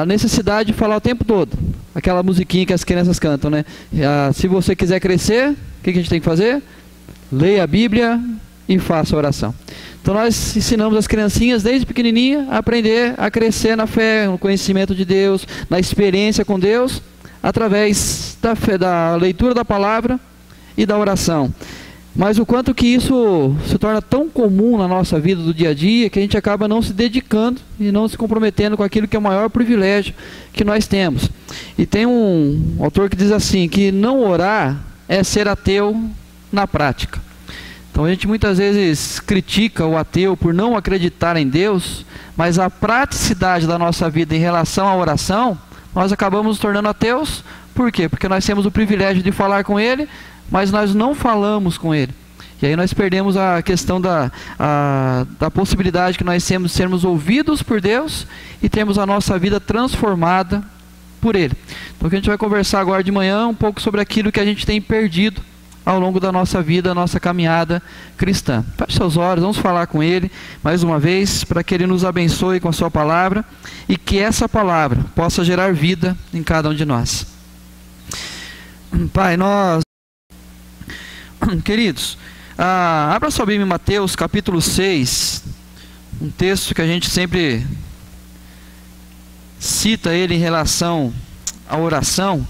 a necessidade de falar o tempo todo. Aquela musiquinha que as crianças cantam, né? Se você quiser crescer, o que a gente tem que fazer? Leia a Bíblia e faça a oração. Então nós ensinamos as criancinhas desde pequenininha a aprender a crescer na fé, no conhecimento de Deus, na experiência com Deus, através da fé, da leitura da palavra e da oração. Mas o quanto que isso se torna tão comum na nossa vida do dia a dia, que a gente acaba não se dedicando e não se comprometendo com aquilo que é o maior privilégio que nós temos. E tem um autor que diz assim, que não orar é ser ateu na prática. Então a gente muitas vezes critica o ateu por não acreditar em Deus, mas a praticidade da nossa vida em relação à oração, nós acabamos nos tornando ateus. Por quê? Porque nós temos o privilégio de falar com Ele, mas nós não falamos com Ele. E aí nós perdemos a questão da possibilidade que nós temos de sermos ouvidos por Deus e termos a nossa vida transformada por Ele. Então o que a gente vai conversar agora de manhã um pouco sobre aquilo que a gente tem perdido ao longo da nossa vida, a nossa caminhada cristã. Feche seus olhos, vamos falar com Ele mais uma vez, para que Ele nos abençoe com a sua palavra e que essa palavra possa gerar vida em cada um de nós. Pai, queridos, abra sua Bíblia em Mateus capítulo 6, um texto que a gente sempre cita ele em relação à oração,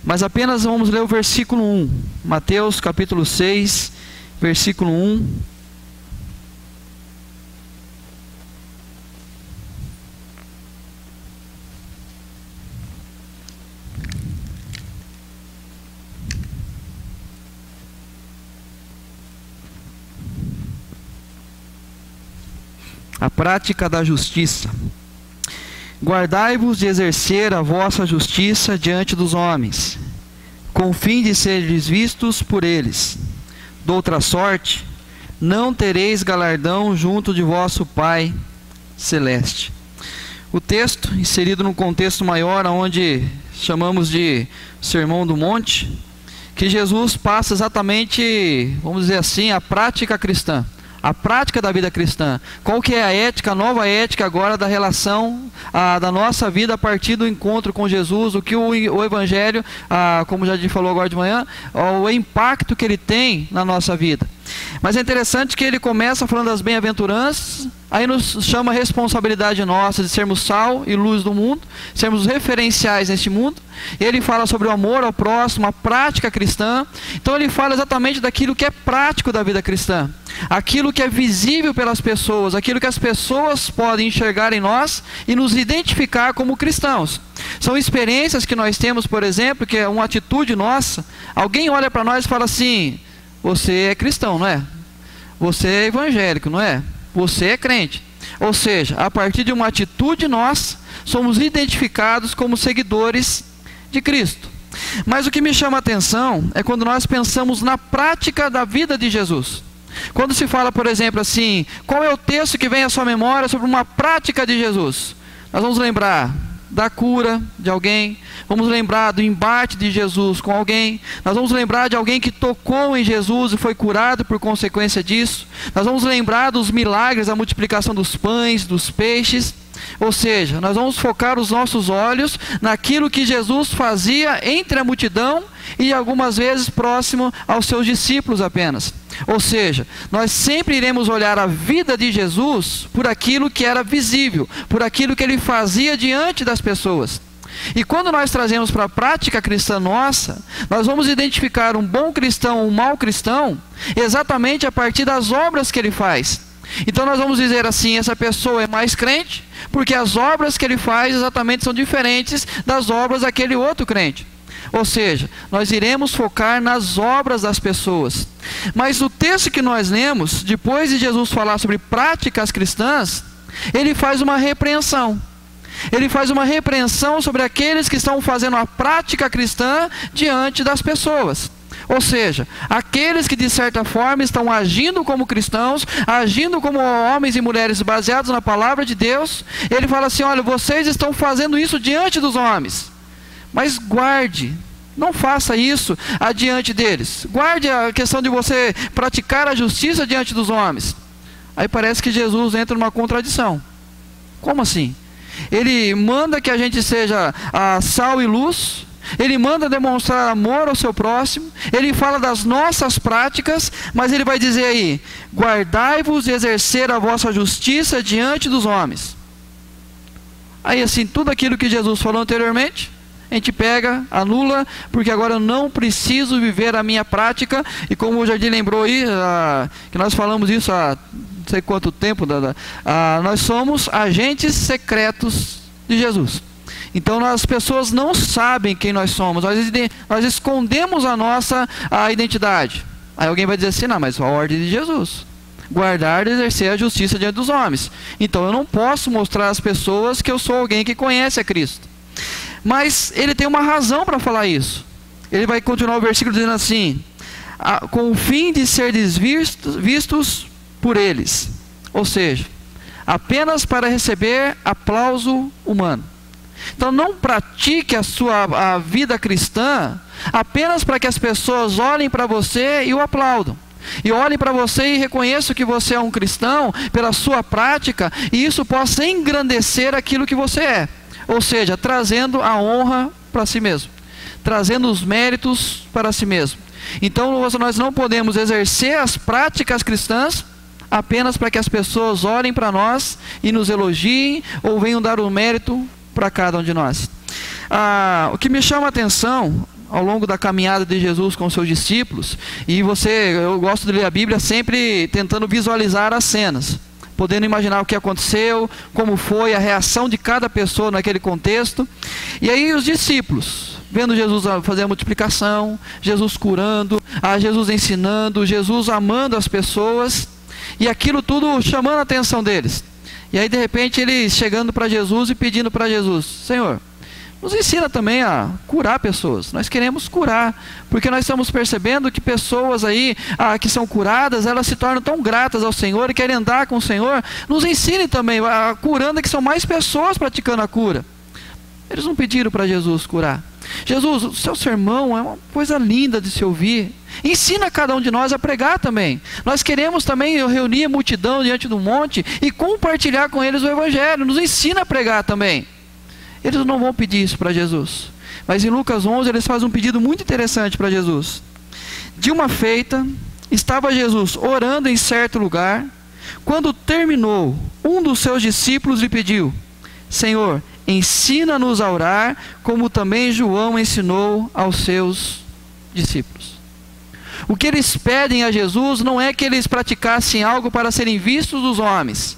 mas apenas vamos ler o versículo 1, Mateus capítulo 6, versículo 1. A prática da justiça. Guardai-vos de exercer a vossa justiça diante dos homens, com o fim de seres vistos por eles. Doutra sorte, não tereis galardão junto de vosso Pai Celeste. O texto, inserido num contexto maior, onde chamamos de Sermão do Monte, que Jesus passa exatamente, vamos dizer assim, a prática cristã. A prática da vida cristã. Qual que é a ética, a nova ética agora da relação da nossa vida a partir do encontro com Jesus, o que o Evangelho, como já falou agora de manhã, o impacto que ele tem na nossa vida. Mas é interessante que ele começa falando das bem-aventuranças, aí nos chama a responsabilidade nossa de sermos sal e luz do mundo, sermos referenciais neste mundo. Ele fala sobre o amor ao próximo, a prática cristã. Então ele fala exatamente daquilo que é prático da vida cristã, aquilo que é visível pelas pessoas, aquilo que as pessoas podem enxergar em nós e nos identificar como cristãos. São experiências que nós temos, por exemplo, que é uma atitude nossa. Alguém olha para nós e fala assim: você é cristão, não é? Você é evangélico, não é? Você é crente. Ou seja, a partir de uma atitude nossa, somos identificados como seguidores de Cristo. Mas o que me chama a atenção é quando nós pensamos na prática da vida de Jesus. Quando se fala, por exemplo, assim, qual é o texto que vem à sua memória sobre uma prática de Jesus? Nós vamos lembrar da cura de alguém, vamos lembrar do embate de Jesus com alguém, nós vamos lembrar de alguém que tocou em Jesus e foi curado por consequência disso, nós vamos lembrar dos milagres, a multiplicação dos pães, dos peixes. Ou seja, nós vamos focar os nossos olhos naquilo que Jesus fazia entre a multidão e algumas vezes próximo aos seus discípulos apenas. Ou seja, nós sempre iremos olhar a vida de Jesus por aquilo que era visível, por aquilo que ele fazia diante das pessoas. E quando nós trazemos para a prática cristã nossa, nós vamos identificar um bom cristão ou um mau cristão exatamente a partir das obras que ele faz. Então nós vamos dizer assim: essa pessoa é mais crente porque as obras que ele faz exatamente são diferentes das obras daquele outro crente. Ou seja, nós iremos focar nas obras das pessoas. Mas o texto que nós lemos, depois de Jesus falar sobre práticas cristãs, ele faz uma repreensão. Ele faz uma repreensão sobre aqueles que estão fazendo a prática cristã diante das pessoas. Ou seja, aqueles que de certa forma estão agindo como cristãos, agindo como homens e mulheres baseados na palavra de Deus. Ele fala assim: olha, vocês estão fazendo isso diante dos homens, mas guarde, não faça isso adiante deles. Guarde a questão de você praticar a justiça diante dos homens. Aí parece que Jesus entra numa contradição. Como assim? Ele manda que a gente seja sal e luz. Ele manda demonstrar amor ao seu próximo. Ele fala das nossas práticas, mas ele vai dizer aí: guardai-vos de exercer a vossa justiça diante dos homens. Aí assim, tudo aquilo que Jesus falou anteriormente, a gente pega, anula, porque agora eu não preciso viver a minha prática. E como o Jardim lembrou aí, que nós falamos isso há não sei quanto tempo, nós somos agentes secretos de Jesus. Então as pessoas não sabem quem nós somos, nós escondemos a nossa identidade. Aí alguém vai dizer assim: não, mas a ordem de Jesus, guardar e exercer a justiça diante dos homens. Então eu não posso mostrar às pessoas que eu sou alguém que conhece a Cristo. Mas ele tem uma razão para falar isso. Ele vai continuar o versículo dizendo assim: com o fim de ser vistos por eles. Ou seja, apenas para receber aplauso humano. Então não pratique a vida cristã apenas para que as pessoas olhem para você e o aplaudam. E olhem para você e reconheçam que você é um cristão pela sua prática, e isso possa engrandecer aquilo que você é. Ou seja, trazendo a honra para si mesmo, trazendo os méritos para si mesmo. Então nós não podemos exercer as práticas cristãs apenas para que as pessoas olhem para nós e nos elogiem ou venham dar o mérito para cada um de nós. O que me chama a atenção ao longo da caminhada de Jesus com os seus discípulos, e eu gosto de ler a Bíblia sempre tentando visualizar as cenas, podendo imaginar o que aconteceu, como foi a reação de cada pessoa naquele contexto. E aí os discípulos, vendo Jesus fazer a multiplicação, Jesus curando, Jesus ensinando, Jesus amando as pessoas, e aquilo tudo chamando a atenção deles. E aí de repente eles chegando para Jesus e pedindo para Jesus: Senhor, nos ensina também a curar pessoas. Nós queremos curar, porque nós estamos percebendo que pessoas aí que são curadas, elas se tornam tão gratas ao Senhor e querem andar com o Senhor. Nos ensine também, curando, que são mais pessoas praticando a cura. Eles não pediram para Jesus curar. Jesus, o seu sermão é uma coisa linda de se ouvir. Ensina cada um de nós a pregar também. Nós queremos também reunir a multidão diante do monte e compartilhar com eles o Evangelho. Nos ensina a pregar também. Eles não vão pedir isso para Jesus. Mas em Lucas 11 eles fazem um pedido muito interessante para Jesus. De uma feita, estava Jesus orando em certo lugar. Quando terminou, um dos seus discípulos lhe pediu: Senhor, ensina-nos a orar, como também João ensinou aos seus discípulos. O que eles pedem a Jesus não é que eles praticassem algo para serem vistos dos homens,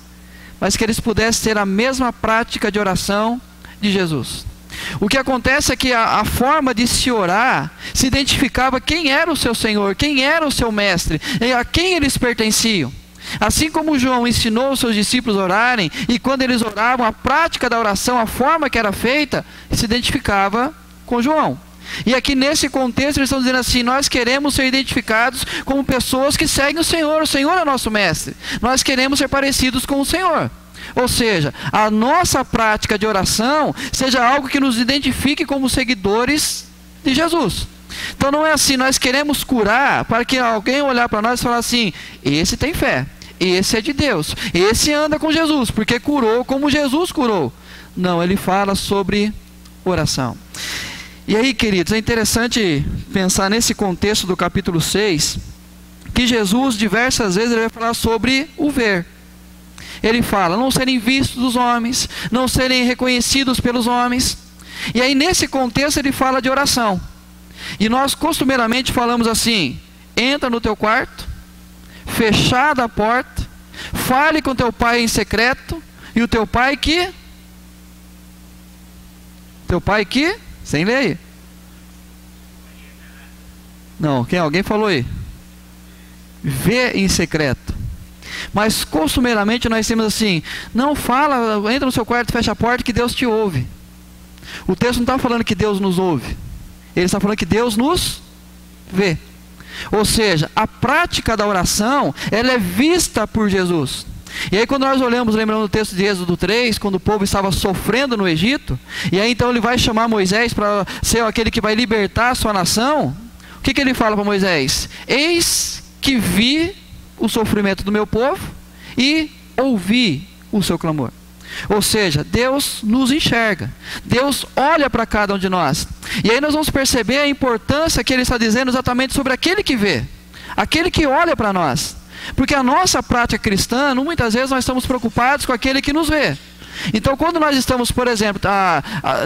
mas que eles pudessem ter a mesma prática de oração de Jesus. O que acontece é que a forma de se orar se identificava quem era o seu Senhor, quem era o seu mestre, a quem eles pertenciam. Assim como João ensinou os seus discípulos a orarem, e quando eles oravam, a prática da oração, a forma que era feita, se identificava com João. E aqui nesse contexto eles estão dizendo assim: nós queremos ser identificados como pessoas que seguem o Senhor é nosso mestre. Nós queremos ser parecidos com o Senhor. Ou seja, a nossa prática de oração seja algo que nos identifique como seguidores de Jesus. Então não é assim: nós queremos curar para que alguém olhar para nós e falar assim: esse tem fé, esse é de Deus, esse anda com Jesus, porque curou como Jesus curou. Não, ele fala sobre oração. E aí, queridos, é interessante pensar nesse contexto do capítulo 6, que Jesus diversas vezes ele vai falar sobre o ver. Ele fala: não serem vistos dos homens, não serem reconhecidos pelos homens. E aí nesse contexto ele fala de oração. E nós costumeiramente falamos assim: entra no teu quarto, fechada a porta, fale com teu pai em secreto, e o teu pai que... Sem ler aí. Não, alguém falou aí? Vê em secreto. Mas costumeiramente nós temos assim: não fala, entra no seu quarto, fecha a porta, que Deus te ouve. O texto não está falando que Deus nos ouve, ele está falando que Deus nos vê. Ou seja, a prática da oração, ela é vista por Jesus. E aí quando nós olhamos, lembrando do texto de Êxodo 3, quando o povo estava sofrendo no Egito, e aí então ele vai chamar Moisés para ser aquele que vai libertar a sua nação. O que ele fala para Moisés? Eis que vi o sofrimento do meu povo e ouvi o seu clamor. Ou seja, Deus nos enxerga, Deus olha para cada um de nós. E aí nós vamos perceber a importância que ele está dizendo exatamente sobre aquele que vê, aquele que olha para nós. Porque a nossa prática cristã, muitas vezes nós estamos preocupados com aquele que nos vê. Então quando nós estamos, por exemplo,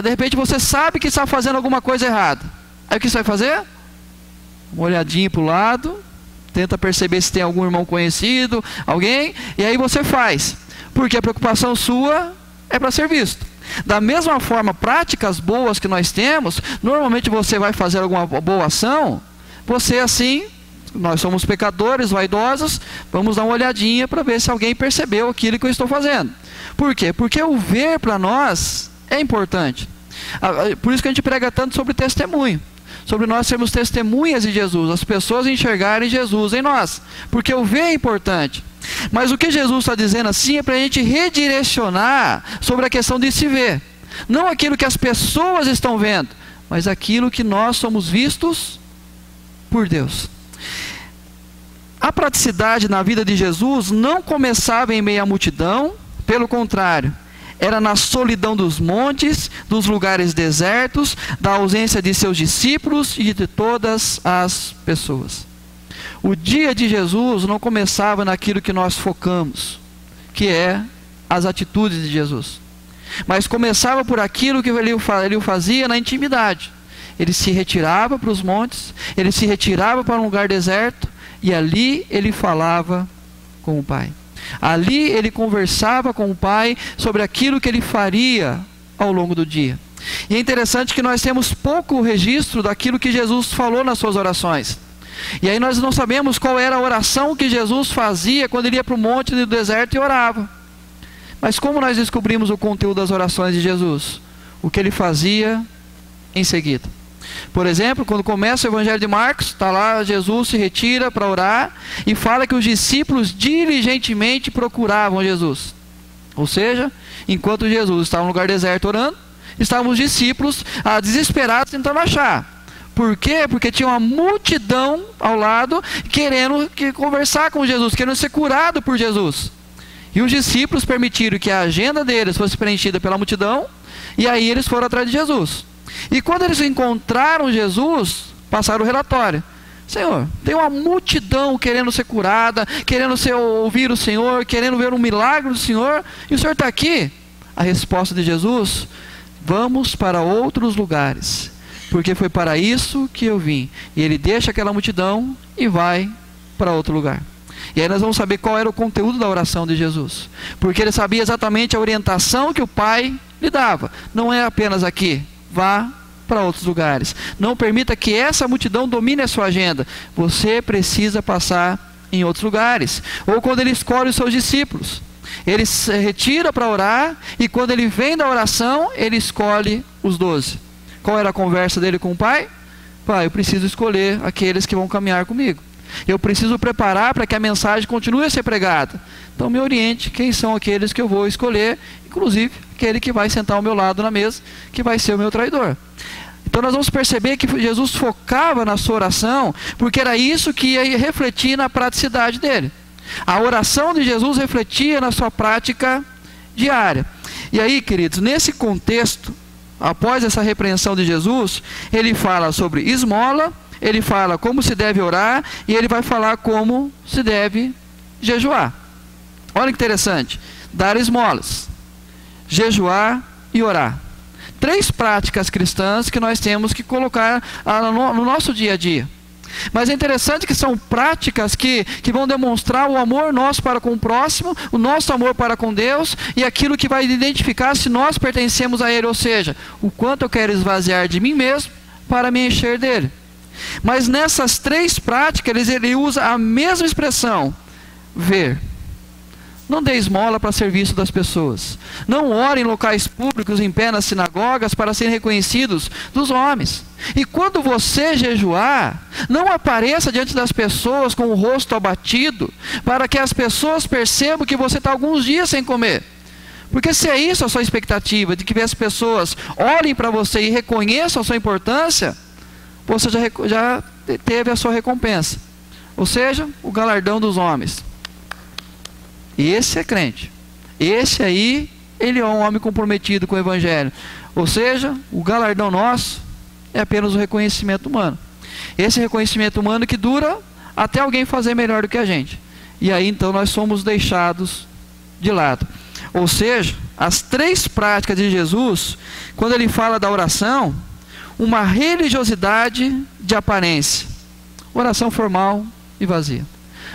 de repente você sabe que está fazendo alguma coisa errada. Aí o que você vai fazer? Uma olhadinha para o lado, tenta perceber se tem algum irmão conhecido, alguém, e aí você faz. Porque a preocupação sua é para ser visto. Da mesma forma, práticas boas que nós temos, normalmente você vai fazer alguma boa ação, você assim, nós somos pecadores, vaidosos, vamos dar uma olhadinha para ver se alguém percebeu aquilo que eu estou fazendo. Por quê? Porque o ver para nós é importante. Por isso que a gente prega tanto sobre testemunho. Sobre nós sermos testemunhas de Jesus, as pessoas enxergarem Jesus em nós. Porque o ver é importante. Mas o que Jesus está dizendo assim é para a gente redirecionar sobre a questão de se ver. Não aquilo que as pessoas estão vendo, mas aquilo que nós somos vistos por Deus. A praticidade na vida de Jesus não começava em meio à multidão, pelo contrário, era na solidão dos montes, dos lugares desertos, da ausência de seus discípulos e de todas as pessoas. O dia de Jesus não começava naquilo que nós focamos, que é as atitudes de Jesus, mas começava por aquilo que ele fazia na intimidade. Ele se retirava para os montes, ele se retirava para um lugar deserto, e ali ele falava com o Pai. Ali ele conversava com o Pai sobre aquilo que ele faria ao longo do dia. E é interessante que nós temos pouco registro daquilo que Jesus falou nas suas orações. E aí nós não sabemos qual era a oração que Jesus fazia quando ele ia para o monte do deserto e orava. Mas como nós descobrimos o conteúdo das orações de Jesus? O que ele fazia em seguida. Por exemplo, quando começa o Evangelho de Marcos, está lá, Jesus se retira para orar e fala que os discípulos diligentemente procuravam Jesus. Ou seja, enquanto Jesus estava no lugar deserto orando, estavam os discípulos desesperados tentando achar. Por quê? Porque tinha uma multidão ao lado querendo conversar com Jesus, querendo ser curado por Jesus. E os discípulos permitiram que a agenda deles fosse preenchida pela multidão, e aí eles foram atrás de Jesus. E quando eles encontraram Jesus, passaram o relatório. Senhor, tem uma multidão querendo ser curada, querendo ouvir o Senhor, querendo ver um milagre do Senhor, e o Senhor está aqui. A resposta de Jesus: vamos para outros lugares, porque foi para isso que eu vim. E ele deixa aquela multidão e vai para outro lugar. E aí nós vamos saber qual era o conteúdo da oração de Jesus, porque ele sabia exatamente a orientação que o Pai lhe dava. Não é apenas aqui, vá para outros lugares. Não permita que essa multidão domine a sua agenda. Você precisa passar em outros lugares. Ou quando ele escolhe os seus discípulos, ele se retira para orar, e quando ele vem da oração, ele escolhe os 12. Qual era a conversa dele com o Pai? Pai, eu preciso escolher aqueles que vão caminhar comigo. Eu preciso preparar para que a mensagem continue a ser pregada. Então me oriente quem são aqueles que eu vou escolher, inclusive aquele que vai sentar ao meu lado na mesa, que vai ser o meu traidor. Então nós vamos perceber que Jesus focava na sua oração, porque era isso que ia refletir na praticidade dele. A oração de Jesus refletia na sua prática diária. E aí, queridos, nesse contexto, após essa repreensão de Jesus, ele fala sobre esmola, ele fala como se deve orar, e ele vai falar como se deve jejuar. Olha que interessante: dar esmolas, jejuar e orar. 3 práticas cristãs que nós temos que colocar no nosso dia a dia. Mas é interessante que são práticas que vão demonstrar o amor nosso para com o próximo, o nosso amor para com Deus, e aquilo que vai identificar se nós pertencemos a Ele, ou seja, o quanto eu quero esvaziar de mim mesmo para me encher dele. Mas nessas 3 práticas ele usa a mesma expressão: ver. Não dê esmola para serviço das pessoas. Não ore em locais públicos, em pé nas sinagogas, para serem reconhecidos dos homens. E quando você jejuar, não apareça diante das pessoas com o rosto abatido, para que as pessoas percebam que você está alguns dias sem comer. Porque se é isso a sua expectativa, de que as pessoas olhem para você e reconheçam a sua importância, você já teve a sua recompensa. Ou seja, o galardão dos homens. Esse é crente. Esse aí ele é um homem comprometido com o Evangelho. Ou seja, o galardão nosso é apenas o reconhecimento humano. Esse reconhecimento humano que dura até alguém fazer melhor do que a gente. E aí então nós somos deixados de lado. Ou seja, as três práticas de Jesus, quando ele fala da oração, uma religiosidade de aparência, oração formal e vazia.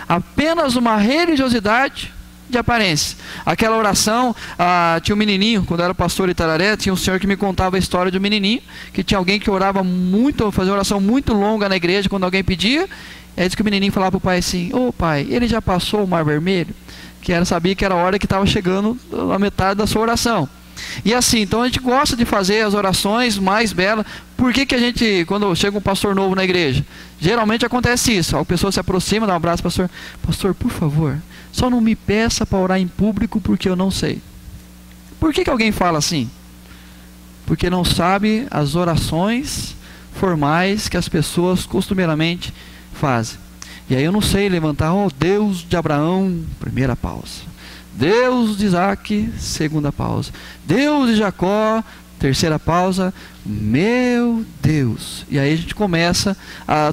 Apenas uma religiosidade de aparência. Aquela oração, tinha um menininho, quando eu era pastor em Itararé, tinha um senhor que me contava a história de um menininho, que tinha alguém que orava muito, fazia uma oração muito longa na igreja, quando alguém pedia, é isso que o menininho falava para o pai assim: ô pai, ele já passou o Mar Vermelho? Sabia que era a hora que estava chegando a metade da sua oração. E assim, então a gente gosta de fazer as orações mais belas. Por que a gente, quando chega um pastor novo na igreja, geralmente acontece isso, a pessoa se aproxima, dá um abraço, pastor, por favor, só não me peça para orar em público porque eu não sei. Por que alguém fala assim? Porque não sabe as orações formais que as pessoas costumeiramente fazem. E aí eu não sei levantar, Deus de Abraão, primeira pausa. Deus de Isaac, segunda pausa. Deus de Jacó, terceira pausa. Meu Deus. E aí a gente começa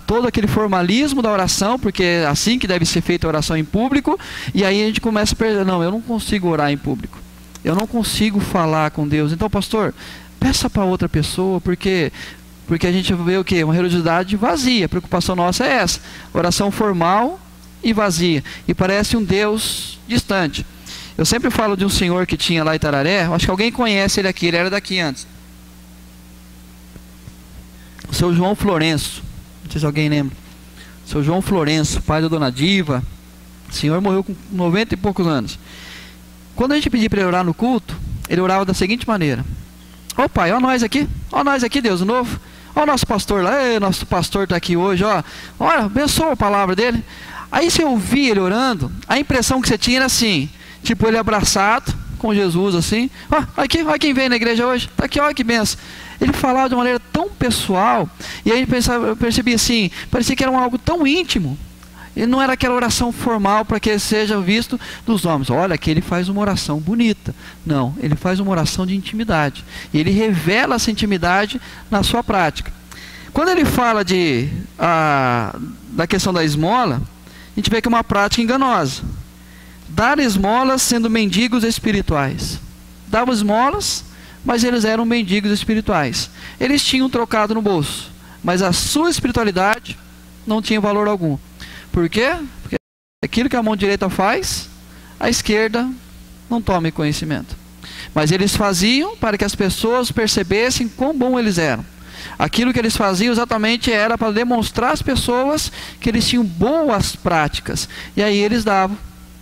todo aquele formalismo da oração, porque é assim que deve ser feita a oração em público. E aí a gente começa a perder. Não, eu não consigo orar em público. Eu não consigo falar com Deus. Então, pastor, peça para outra pessoa, porque a gente vê o quê? Uma religiosidade vazia. A preocupação nossa é essa. Oração formal e vazia. E parece um Deus distante. Eu sempre falo de um senhor que tinha lá em Itararé. Acho que alguém conhece ele aqui. Ele era daqui antes. O seu João Florenço. Não sei se alguém lembra. O seu João Florenço, pai da dona Diva. O senhor morreu com 90 e poucos anos. Quando a gente pedia para ele orar no culto, ele orava da seguinte maneira: ô pai, ó nós aqui, Deus novo. Ó o nosso pastor lá, nosso pastor está aqui hoje, ó. Olha, abençoa a palavra dele. Aí você ouvia ele orando, a impressão que você tinha era assim, tipo ele abraçado com Jesus assim. Ó, aqui, olha quem vem na igreja hoje, tá aqui, olha que benção. Ele falava de uma maneira tão pessoal, e aí eu percebia assim, parecia que era algo tão íntimo. Ele não era aquela oração formal para que ele seja visto dos homens. Olha, aqui ele faz uma oração bonita. Não, ele faz uma oração de intimidade. E ele revela essa intimidade na sua prática. Quando ele fala da questão da esmola, a gente vê que é uma prática enganosa. Dar esmolas sendo mendigos espirituais. Davam esmolas, mas eles eram mendigos espirituais. Eles tinham trocado no bolso, mas a sua espiritualidade não tinha valor algum. Por quê? Porque aquilo que a mão direita faz, a esquerda não toma conhecimento. Mas eles faziam para que as pessoas percebessem quão bom eles eram. Aquilo que eles faziam exatamente era para demonstrar às pessoas que eles tinham boas práticas. E aí eles davam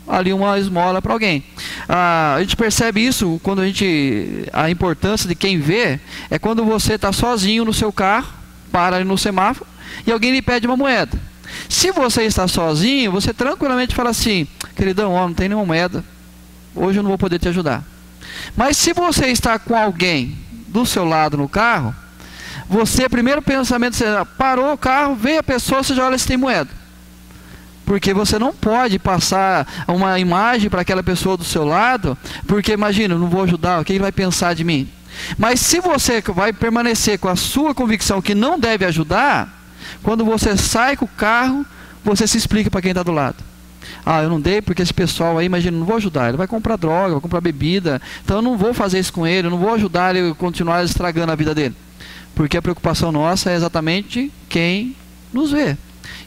ali uma esmola para alguém. A gente percebe isso quando a importância de quem vê é quando você está sozinho no seu carro, para ali no semáforo e alguém lhe pede uma moeda. Se você está sozinho, você tranquilamente fala assim: queridão, não tem nenhuma moeda, hoje eu não vou poder te ajudar. Mas se você está com alguém do seu lado no carro, você, primeiro pensamento, você parou o carro, veio a pessoa, você já olha se tem moeda. Porque você não pode passar uma imagem para aquela pessoa do seu lado, porque imagina, eu não vou ajudar, o que ele vai pensar de mim? Mas se você vai permanecer com a sua convicção que não deve ajudar, quando você sai com o carro, você se explica para quem está do lado. Eu não dei porque esse pessoal aí, imagina, não vou ajudar. Ele vai comprar droga, vai comprar bebida. Então eu não vou fazer isso com ele, eu não vou ajudar ele a continuar estragando a vida dele. Porque a preocupação nossa é exatamente quem nos vê.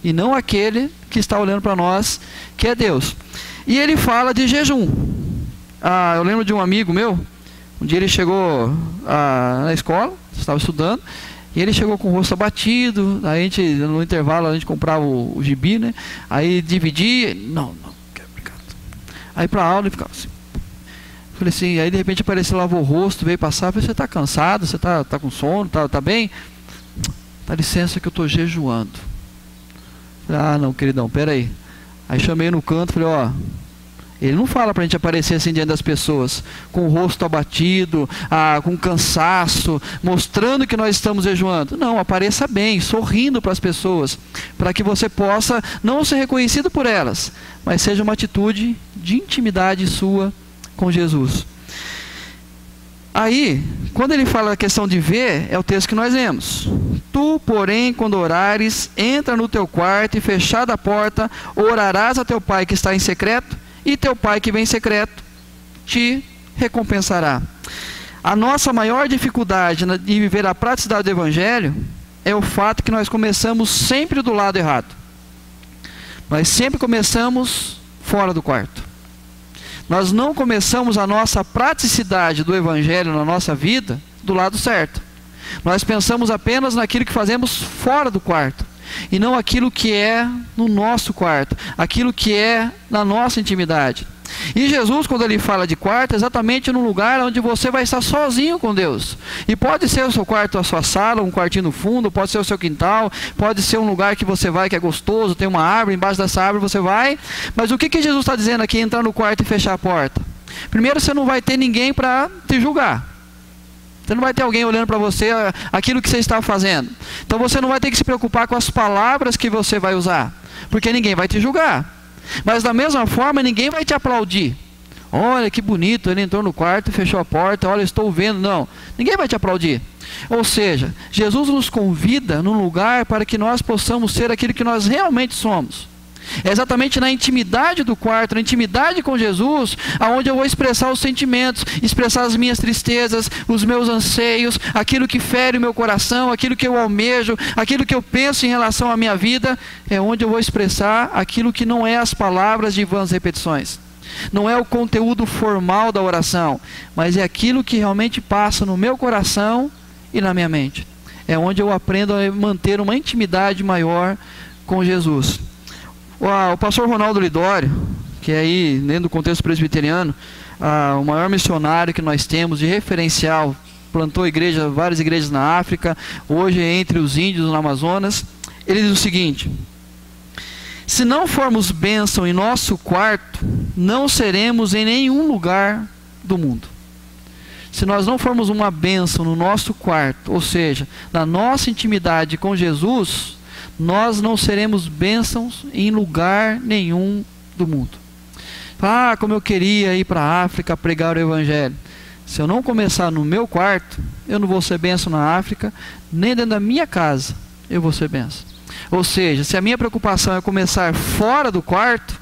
E não aquele que está olhando para nós, que é Deus. E ele fala de jejum. Eu lembro de um amigo meu, um dia ele chegou na escola, estava estudando, e ele chegou com o rosto abatido. Aí no intervalo a gente comprava o gibi, né? Aí dividia, não, obrigado. Aí para a aula ele ficava assim. Falei assim, aí de repente apareceu, lavou o rosto, veio passar. Falei, você está cansado? Você está com sono? Tá bem? Dá licença que eu estou jejuando. Falei, não, queridão, peraí. Aí chamei no canto, falei, ele não fala para a gente aparecer assim diante das pessoas, com o rosto abatido, com cansaço, mostrando que nós estamos jejuando. Não, apareça bem, sorrindo para as pessoas, para que você possa não ser reconhecido por elas, mas seja uma atitude de intimidade sua com Jesus. Aí, quando ele fala a questão de ver, é o texto que nós lemos. Tu, porém, quando orares, entra no teu quarto e, fechada a porta, orarás a teu pai que está em secreto, e teu pai que vem em secreto te recompensará. A nossa maior dificuldade de viver a praticidade do Evangelho é o fato que nós começamos sempre do lado errado. Nós sempre começamos fora do quarto. Nós não começamos a nossa praticidade do Evangelho na nossa vida do lado certo. Nós pensamos apenas naquilo que fazemos fora do quarto, e não aquilo que é no nosso quarto, aquilo que é na nossa intimidade. E Jesus, quando ele fala de quarto, é exatamente no lugar onde você vai estar sozinho com Deus. E pode ser o seu quarto, a sua sala, um quartinho no fundo, pode ser o seu quintal, pode ser um lugar que você vai que é gostoso, tem uma árvore, embaixo dessa árvore você vai. Mas o que Jesus está dizendo aqui, entrar no quarto e fechar a porta? Primeiro, você não vai ter ninguém para te julgar. Você não vai ter alguém olhando para você aquilo que você está fazendo. Então você não vai ter que se preocupar com as palavras que você vai usar, porque ninguém vai te julgar. Mas da mesma forma, ninguém vai te aplaudir. Olha que bonito, ele entrou no quarto e fechou a porta, olha, estou vendo. Não, ninguém vai te aplaudir. Ou seja, Jesus nos convida num lugar para que nós possamos ser aquilo que nós realmente somos. É exatamente na intimidade do quarto, na intimidade com Jesus, aonde eu vou expressar os sentimentos, expressar as minhas tristezas, os meus anseios, aquilo que fere o meu coração, aquilo que eu almejo, aquilo que eu penso em relação à minha vida. É onde eu vou expressar aquilo que não é as palavras de vãs repetições. Não é o conteúdo formal da oração, mas é aquilo que realmente passa no meu coração e na minha mente. É onde eu aprendo a manter uma intimidade maior com Jesus. O pastor Ronaldo Lidório, que é aí, dentro do contexto presbiteriano, o maior missionário que nós temos de referencial, plantou várias igrejas na África, hoje é entre os índios no Amazonas. Ele diz o seguinte: se não formos bênção em nosso quarto, não seremos em nenhum lugar do mundo. Se nós não formos uma bênção no nosso quarto, ou seja, na nossa intimidade com Jesus, nós não seremos bênçãos em lugar nenhum do mundo. Como eu queria ir para a África pregar o Evangelho. Se eu não começar no meu quarto, eu não vou ser bênção na África, nem dentro da minha casa eu vou ser bênção. Ou seja, se a minha preocupação é começar fora do quarto,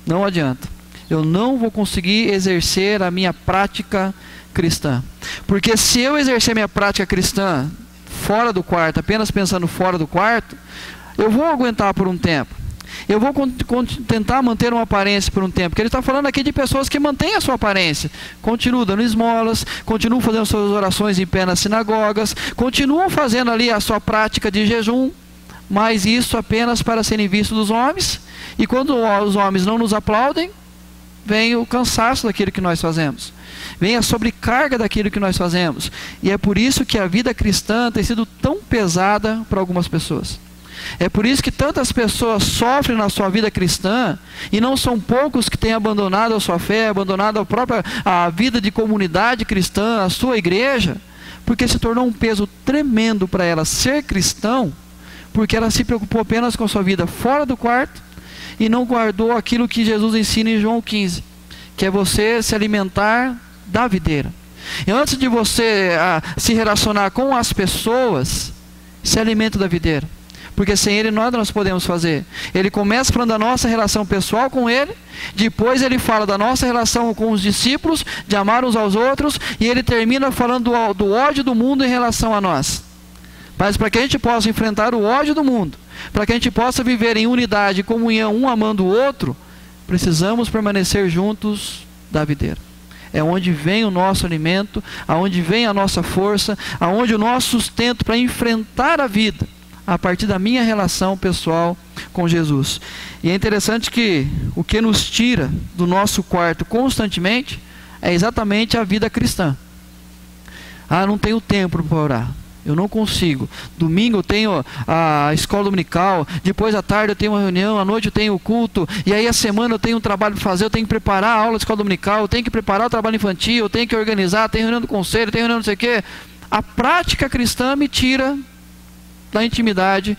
não adianta. Eu não vou conseguir exercer a minha prática cristã. Porque se eu exercer minha prática cristã fora do quarto, apenas pensando fora do quarto, eu vou aguentar por um tempo. Eu vou tentar manter uma aparência por um tempo. Porque ele está falando aqui de pessoas que mantêm a sua aparência. Continuam dando esmolas, continuam fazendo suas orações em pé nas sinagogas, continuam fazendo ali a sua prática de jejum, mas isso apenas para serem vistos dos homens. E quando os homens não nos aplaudem, vem o cansaço daquilo que nós fazemos. Vem a sobrecarga daquilo que nós fazemos. E é por isso que a vida cristã tem sido tão pesada para algumas pessoas. É por isso que tantas pessoas sofrem na sua vida cristã, e não são poucos que têm abandonado a sua fé, abandonado a vida de comunidade cristã, a sua igreja, porque se tornou um peso tremendo para ela ser cristão, porque ela se preocupou apenas com a sua vida fora do quarto, e não guardou aquilo que Jesus ensina em João 15, que é você se alimentar da videira. E antes de você se relacionar com as pessoas, se alimenta da videira. Porque sem ele nada nós podemos fazer. Ele começa falando da nossa relação pessoal com ele, depois ele fala da nossa relação com os discípulos, de amar uns aos outros, e ele termina falando do ódio do mundo em relação a nós. Mas para que a gente possa enfrentar o ódio do mundo, para que a gente possa viver em unidade, comunhão, um amando o outro, precisamos permanecer juntos da videira. É onde vem o nosso alimento, aonde vem a nossa força, aonde o nosso sustento para enfrentar a vida, a partir da minha relação pessoal com Jesus. E é interessante que o que nos tira do nosso quarto constantemente é exatamente a vida cristã. Não tenho tempo para orar. Eu não consigo. Domingo eu tenho a escola dominical, depois à tarde eu tenho uma reunião, à noite eu tenho o culto, e aí a semana eu tenho um trabalho para fazer, eu tenho que preparar a aula de escola dominical, eu tenho que preparar o trabalho infantil, eu tenho que organizar, tem reunião do conselho, tem reunião não sei o quê. A prática cristã me tira da intimidade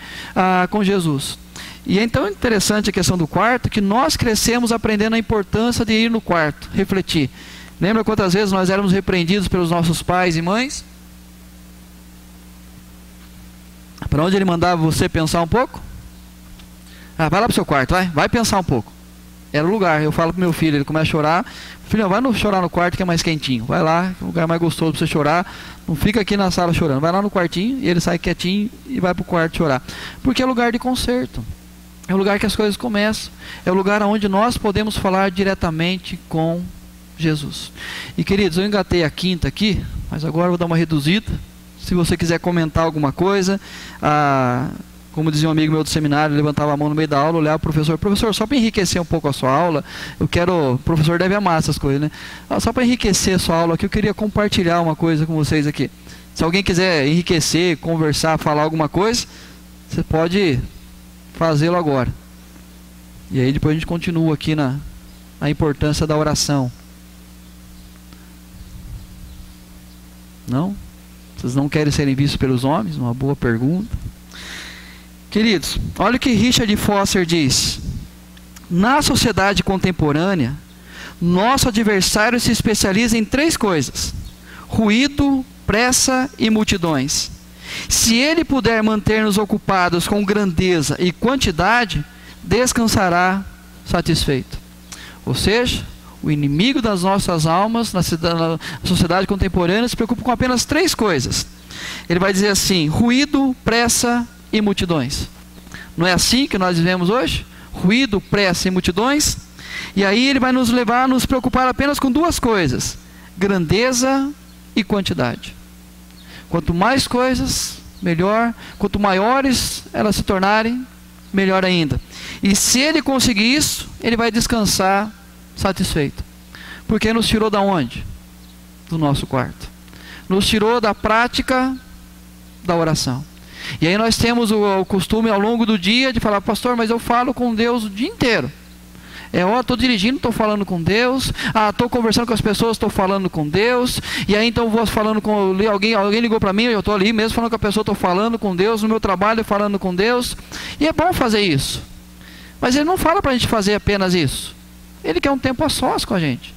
com Jesus. E é então interessante a questão do quarto, que nós crescemos aprendendo a importância de ir no quarto, refletir. Lembra quantas vezes nós éramos repreendidos pelos nossos pais e mães? Para onde ele mandava você pensar um pouco? Vai lá para o seu quarto, vai pensar um pouco. Era o lugar. Eu falo para meu filho, ele começa a chorar. Filho, vai chorar no quarto que é mais quentinho. Vai lá, que é o lugar mais gostoso para você chorar. Não fica aqui na sala chorando. Vai lá no quartinho e ele sai quietinho e vai para o quarto chorar. Porque é lugar de conserto. É o lugar que as coisas começam. É o lugar onde nós podemos falar diretamente com Jesus. E queridos, eu engatei a quinta aqui, mas agora eu vou dar uma reduzida. Se você quiser comentar alguma coisa, como dizia um amigo meu do seminário, ele levantava a mão no meio da aula, olhava para o professor, professor, só para enriquecer um pouco a sua aula, o professor deve amar essas coisas, né? Só para enriquecer a sua aula aqui, eu queria compartilhar uma coisa com vocês aqui. Se alguém quiser enriquecer, conversar, falar alguma coisa, você pode fazê-lo agora. E aí depois a gente continua aqui na importância da oração. Não? Vocês não querem serem vistos pelos homens? Uma boa pergunta. Queridos, olha o que Richard Foster diz. Na sociedade contemporânea, nosso adversário se especializa em 3 coisas: ruído, pressa e multidões. Se ele puder manter-nos ocupados com grandeza e quantidade, descansará satisfeito. Ou seja, o inimigo das nossas almas na sociedade contemporânea se preocupa com apenas 3 coisas. Ele vai dizer assim: ruído, pressa e multidões. Não é assim que nós vivemos hoje? Ruído, pressa e multidões. E aí ele vai nos levar a nos preocupar apenas com 2 coisas: grandeza e quantidade. Quanto mais coisas, melhor. Quanto maiores elas se tornarem, melhor ainda. E se ele conseguir isso, ele vai descansar satisfeito. Porque nos tirou da onde? Do nosso quarto. Nos tirou da prática da oração. E aí nós temos o costume ao longo do dia de falar: pastor, mas eu falo com Deus o dia inteiro. Estou dirigindo, estou falando com Deus. Estou conversando com as pessoas, estou falando com Deus. E aí então vou falando com alguém ligou para mim, eu estou ali mesmo falando com a pessoa, estou falando com Deus. No meu trabalho, falando com Deus. E é bom fazer isso. Mas ele não fala para a gente fazer apenas isso. Ele quer um tempo a sós com a gente.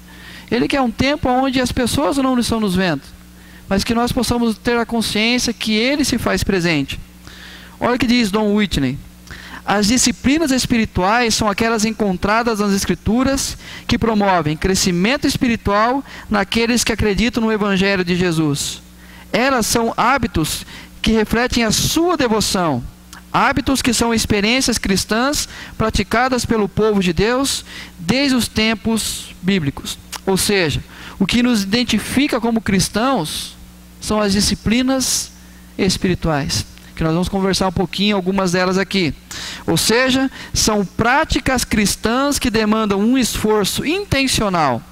Ele quer um tempo onde as pessoas não estão nos vendo, mas que nós possamos ter a consciência que Ele se faz presente. Olha o que diz Don Whitney: as disciplinas espirituais são aquelas encontradas nas Escrituras que promovem crescimento espiritual naqueles que acreditam no Evangelho de Jesus. Elas são hábitos que refletem a sua devoção, hábitos que são experiências cristãs praticadas pelo povo de Deus desde os tempos bíblicos. Ou seja, o que nos identifica como cristãos são as disciplinas espirituais, que nós vamos conversar um pouquinho, algumas delas aqui. Ou seja, são práticas cristãs que demandam um esforço intencional.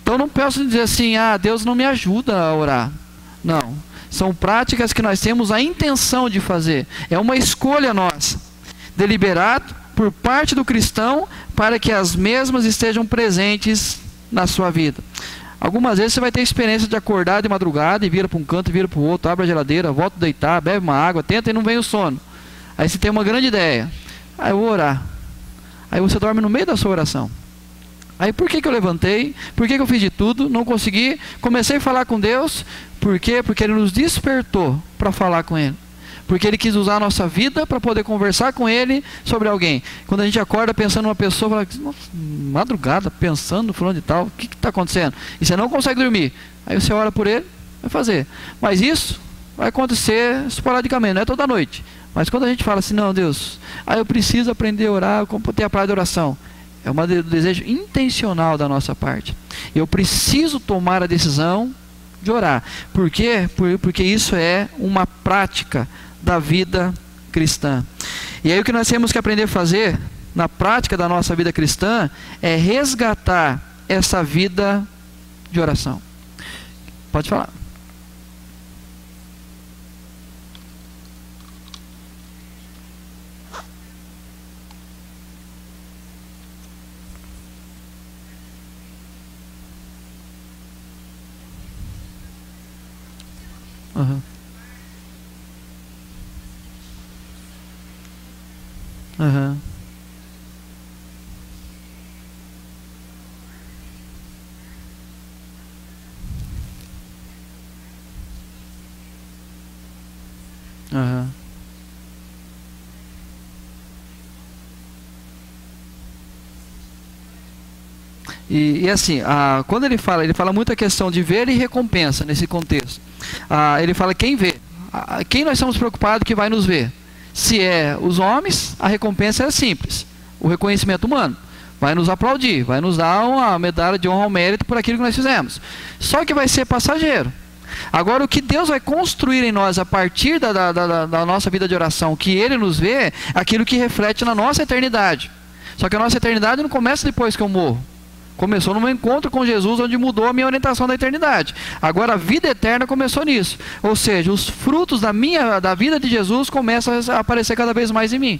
Então não posso dizer assim: Deus não me ajuda a orar. Não. São práticas que nós temos a intenção de fazer. É uma escolha nossa, deliberado por parte do cristão, para que as mesmas estejam presentes na sua vida. Algumas vezes você vai ter experiência de acordar de madrugada e vira para um canto e vira para o outro, abre a geladeira, volta a deitar, bebe uma água, tenta e não vem o sono. Aí você tem uma grande ideia: eu vou orar. Aí você dorme no meio da sua oração. Aí por que eu levantei? Por que eu fiz de tudo? Não consegui. Comecei a falar com Deus. Por quê? Porque Ele nos despertou para falar com Ele. Porque Ele quis usar a nossa vida para poder conversar com Ele sobre alguém. Quando a gente acorda pensando numa pessoa, fala: nossa, madrugada, pensando fulano de tal, o que está acontecendo? E você não consegue dormir. Aí você ora por ele, vai fazer. Mas isso vai acontecer esporadicamente, não é toda noite. Mas quando a gente fala assim: não, Deus, eu preciso aprender a orar, ter a prática de oração. É um desejo intencional da nossa parte. Eu preciso tomar a decisão de orar. Por quê? Porque isso é uma prática da vida cristã. E aí o que nós temos que aprender a fazer na prática da nossa vida cristã é resgatar essa vida de oração. Pode falar. Uhum. Uhum. Aham. E assim, quando ele fala muito a questão de ver e recompensa nesse contexto. Ele fala quem vê. Quem nós estamos preocupados que vai nos ver? Se é os homens, a recompensa é simples. O reconhecimento humano. Vai nos aplaudir, vai nos dar uma medalha de honra ao mérito por aquilo que nós fizemos. Só que vai ser passageiro. Agora, o que Deus vai construir em nós a partir da nossa vida de oração, que Ele nos vê, é aquilo que reflete na nossa eternidade. Só que a nossa eternidade não começa depois que eu morro. Começou no meu encontro com Jesus, onde mudou a minha orientação da eternidade. Agora a vida eterna começou nisso. Ou seja, os frutos da vida de Jesus começam a aparecer cada vez mais em mim.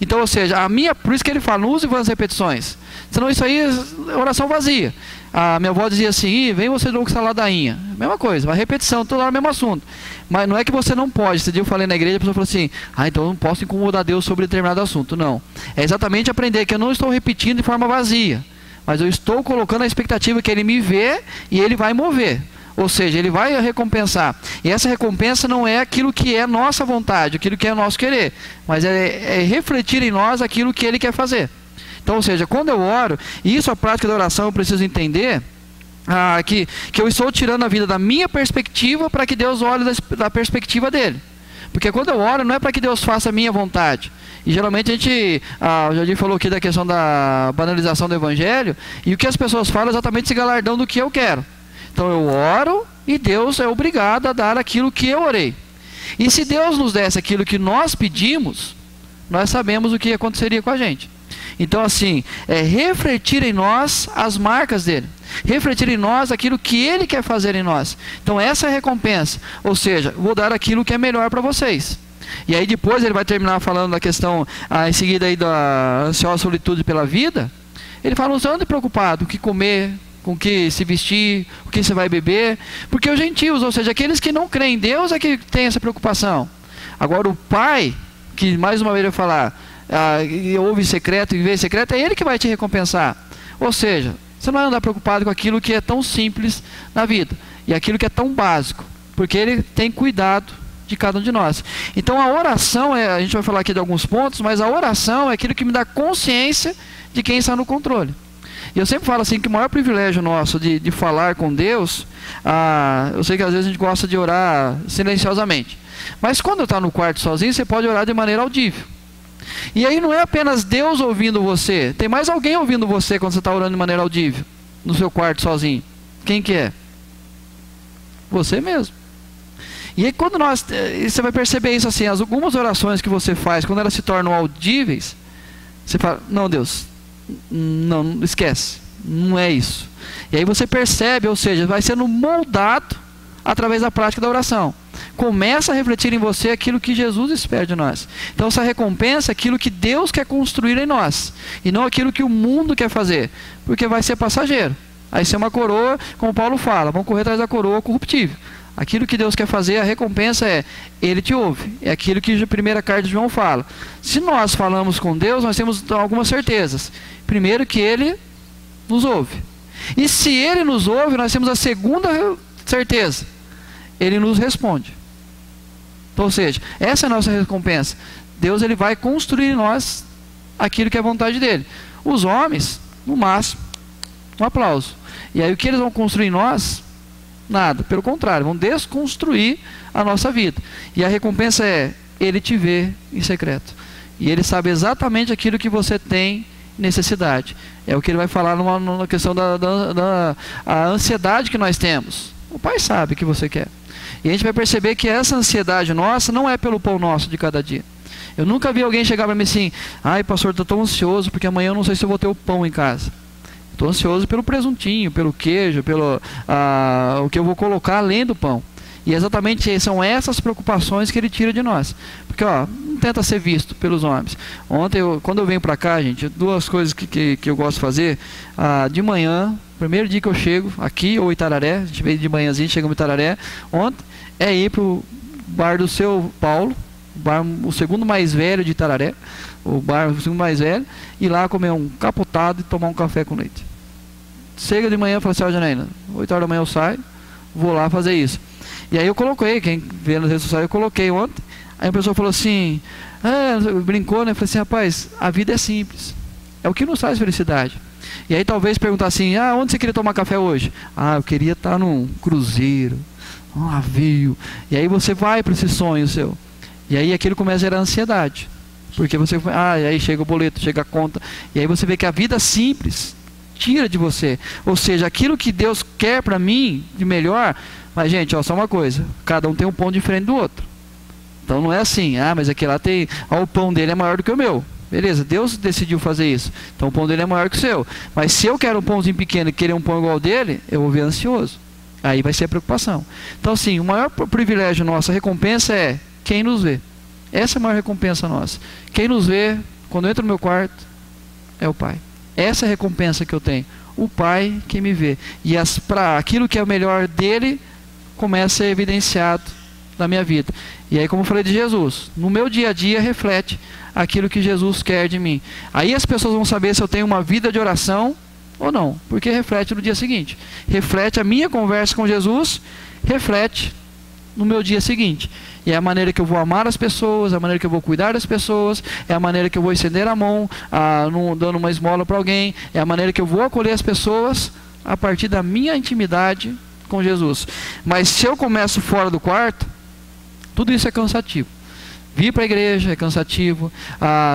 Então, ou seja, por isso que ele fala, não use vãs repetições. Senão isso aí é oração vazia. A minha avó dizia assim, vem você louco com essa ladainha. Mesma coisa, uma repetição, toda hora o mesmo assunto. Mas não é que você não pode. Esse dia eu falei na igreja, a pessoa falou assim, então eu não posso incomodar Deus sobre determinado assunto. Não. É exatamente aprender que eu não estou repetindo de forma vazia. Mas eu estou colocando a expectativa que Ele me vê e Ele vai mover. Ou seja, Ele vai recompensar. E essa recompensa não é aquilo que é nossa vontade, aquilo que é nosso querer. Mas é refletir em nós aquilo que Ele quer fazer. Então, ou seja, quando eu oro, e isso a prática da oração eu preciso entender, que eu estou tirando a vida da minha perspectiva para que Deus olhe da perspectiva dEle. Porque quando eu oro, não é para que Deus faça a minha vontade. E geralmente a gente, o Jardim falou aqui da questão da banalização do Evangelho, e o que as pessoas falam é exatamente esse galardão do que eu quero. Então eu oro e Deus é obrigado a dar aquilo que eu orei. E se Deus nos desse aquilo que nós pedimos, nós sabemos o que aconteceria com a gente. Então assim, é refletir em nós as marcas dele. Refletir em nós aquilo que Ele quer fazer em nós. Então essa é a recompensa. Ou seja, vou dar aquilo que é melhor para vocês. E aí depois ele vai terminar falando da questão, em seguida aí da ansiosa solitude pela vida. Ele fala, não ande preocupado com o que comer, com o que se vestir, o que você vai beber. Porque os gentios, ou seja, aqueles que não creem em Deus é que tem essa preocupação. Agora o Pai, que mais uma vez eu vou falar, ouve secreto e vê secreto, é Ele que vai te recompensar. Ou seja, você não vai andar preocupado com aquilo que é tão simples na vida. E aquilo que é tão básico. Porque Ele tem cuidado de cada um de nós. Então a oração, a gente vai falar aqui de alguns pontos, mas a oração é aquilo que me dá consciência de quem está no controle. E eu sempre falo assim, que o maior privilégio nosso de falar com Deus, eu sei que às vezes a gente gosta de orar silenciosamente, mas quando está no quarto sozinho, você pode orar de maneira audível. E aí não é apenas Deus ouvindo você, tem mais alguém ouvindo você quando você está orando de maneira audível, no seu quarto sozinho. Quem que é? Você mesmo. E aí quando você vai perceber isso assim, algumas orações que você faz, quando elas se tornam audíveis, você fala, não Deus, não esquece, não é isso. E aí você percebe, ou seja, vai sendo moldado através da prática da oração. Começa a refletir em você aquilo que Jesus espera de nós. Então essa recompensa é aquilo que Deus quer construir em nós, e não aquilo que o mundo quer fazer, porque vai ser passageiro. Aí ser uma coroa, como Paulo fala, vamos correr atrás da coroa corruptível. Aquilo que Deus quer fazer, a recompensa é, Ele te ouve. É aquilo que a primeira carta de João fala. Se nós falamos com Deus, nós temos algumas certezas. Primeiro, que Ele nos ouve. E se Ele nos ouve, nós temos a segunda certeza. Ele nos responde. Então, ou seja, essa é a nossa recompensa. Deus ele vai construir em nós aquilo que é a vontade dEle. Os homens, no máximo, um aplauso. E aí o que eles vão construir em nós? Nada, pelo contrário, vão desconstruir a nossa vida. E a recompensa é, Ele te vê em secreto. E Ele sabe exatamente aquilo que você tem necessidade. É o que Ele vai falar numa questão a ansiedade que nós temos. O Pai sabe o que você quer. E a gente vai perceber que essa ansiedade nossa não é pelo pão nosso de cada dia. Eu nunca vi alguém chegar para mim assim, ai pastor, estou tão ansioso porque amanhã eu não sei se eu vou ter o pão em casa. Estou ansioso pelo presuntinho, pelo queijo, pelo o que eu vou colocar além do pão. E exatamente são essas preocupações que Ele tira de nós. Porque não tenta ser visto pelos homens. Ontem, quando eu venho para cá, gente, duas coisas que eu gosto de fazer. De manhã, primeiro dia que eu chego aqui, ou Itararé, a gente veio de manhãzinho, chegamos em Itararé. Ontem é ir para o bar do seu Paulo, o segundo mais velho de Itararé, o segundo mais velho, ir lá comer um capotado e tomar um café com leite. Chega de manhã e fala assim, Janaína, 8 horas da manhã eu saio, vou lá fazer isso. E aí eu coloquei, quem vê nas redes sociais, eu coloquei ontem, Aí a pessoa falou assim, brincou, né? Eu falei assim, rapaz, a vida é simples. É o que nos traz felicidade. E aí talvez perguntar assim, onde você queria tomar café hoje? Eu queria estar num cruzeiro, num navio. E aí você vai para esse sonho seu. E aí aquilo começa a gerar ansiedade. Porque você, e aí chega o boleto, chega a conta. E aí você vê que a vida simples tira de você. Ou seja, aquilo que Deus quer para mim de melhor. Mas gente, só uma coisa, cada um tem um pão diferente do outro. Então não é assim, mas aquele lá tem, o pão dele é maior do que o meu. Beleza, Deus decidiu fazer isso. Então o pão dele é maior que o seu. Mas se eu quero um pãozinho pequeno e querer um pão igual ao dele, eu vou ver ansioso. Aí vai ser a preocupação. Então assim, o maior privilégio nosso, a recompensa é quem nos vê. Essa é a maior recompensa nossa. Quem nos vê, quando entra no meu quarto, é o Pai. Essa é a recompensa que eu tenho. O Pai que me vê. E para aquilo que é o melhor dele, começa a ser evidenciado na minha vida. E aí, como eu falei de Jesus, no meu dia a dia reflete aquilo que Jesus quer de mim. Aí as pessoas vão saber se eu tenho uma vida de oração ou não, porque reflete no dia seguinte. Reflete a minha conversa com Jesus, reflete no meu dia seguinte. E é a maneira que eu vou amar as pessoas, a maneira que eu vou cuidar das pessoas, é a maneira que eu vou estender a mão, dando uma esmola para alguém, é a maneira que eu vou acolher as pessoas a partir da minha intimidade com Jesus. Mas se eu começo fora do quarto, tudo isso é cansativo. Vir para a igreja é cansativo.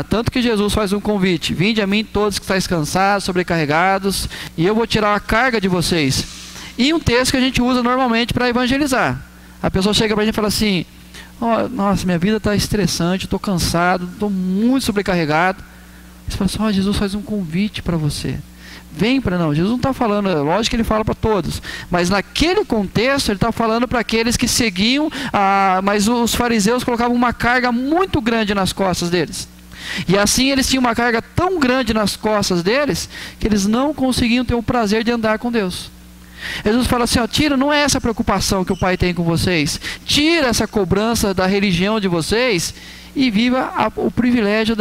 Tanto que Jesus faz um convite: vinde a mim todos que estáis cansados, sobrecarregados, e eu vou tirar a carga de vocês. E um texto que a gente usa normalmente para evangelizar. A pessoa chega para a gente e fala assim: nossa, minha vida está estressante, estou cansado, estou muito sobrecarregado. Você fala assim: Jesus faz um convite para você. Vem para não. Jesus não está falando, lógico que ele fala para todos, mas naquele contexto ele está falando para aqueles que seguiam, mas os fariseus colocavam uma carga muito grande nas costas deles. E assim eles tinham uma carga tão grande nas costas deles, que eles não conseguiam ter o prazer de andar com Deus. Jesus fala assim: tira, não é essa preocupação que o Pai tem com vocês, tira essa cobrança da religião de vocês e viva o privilégio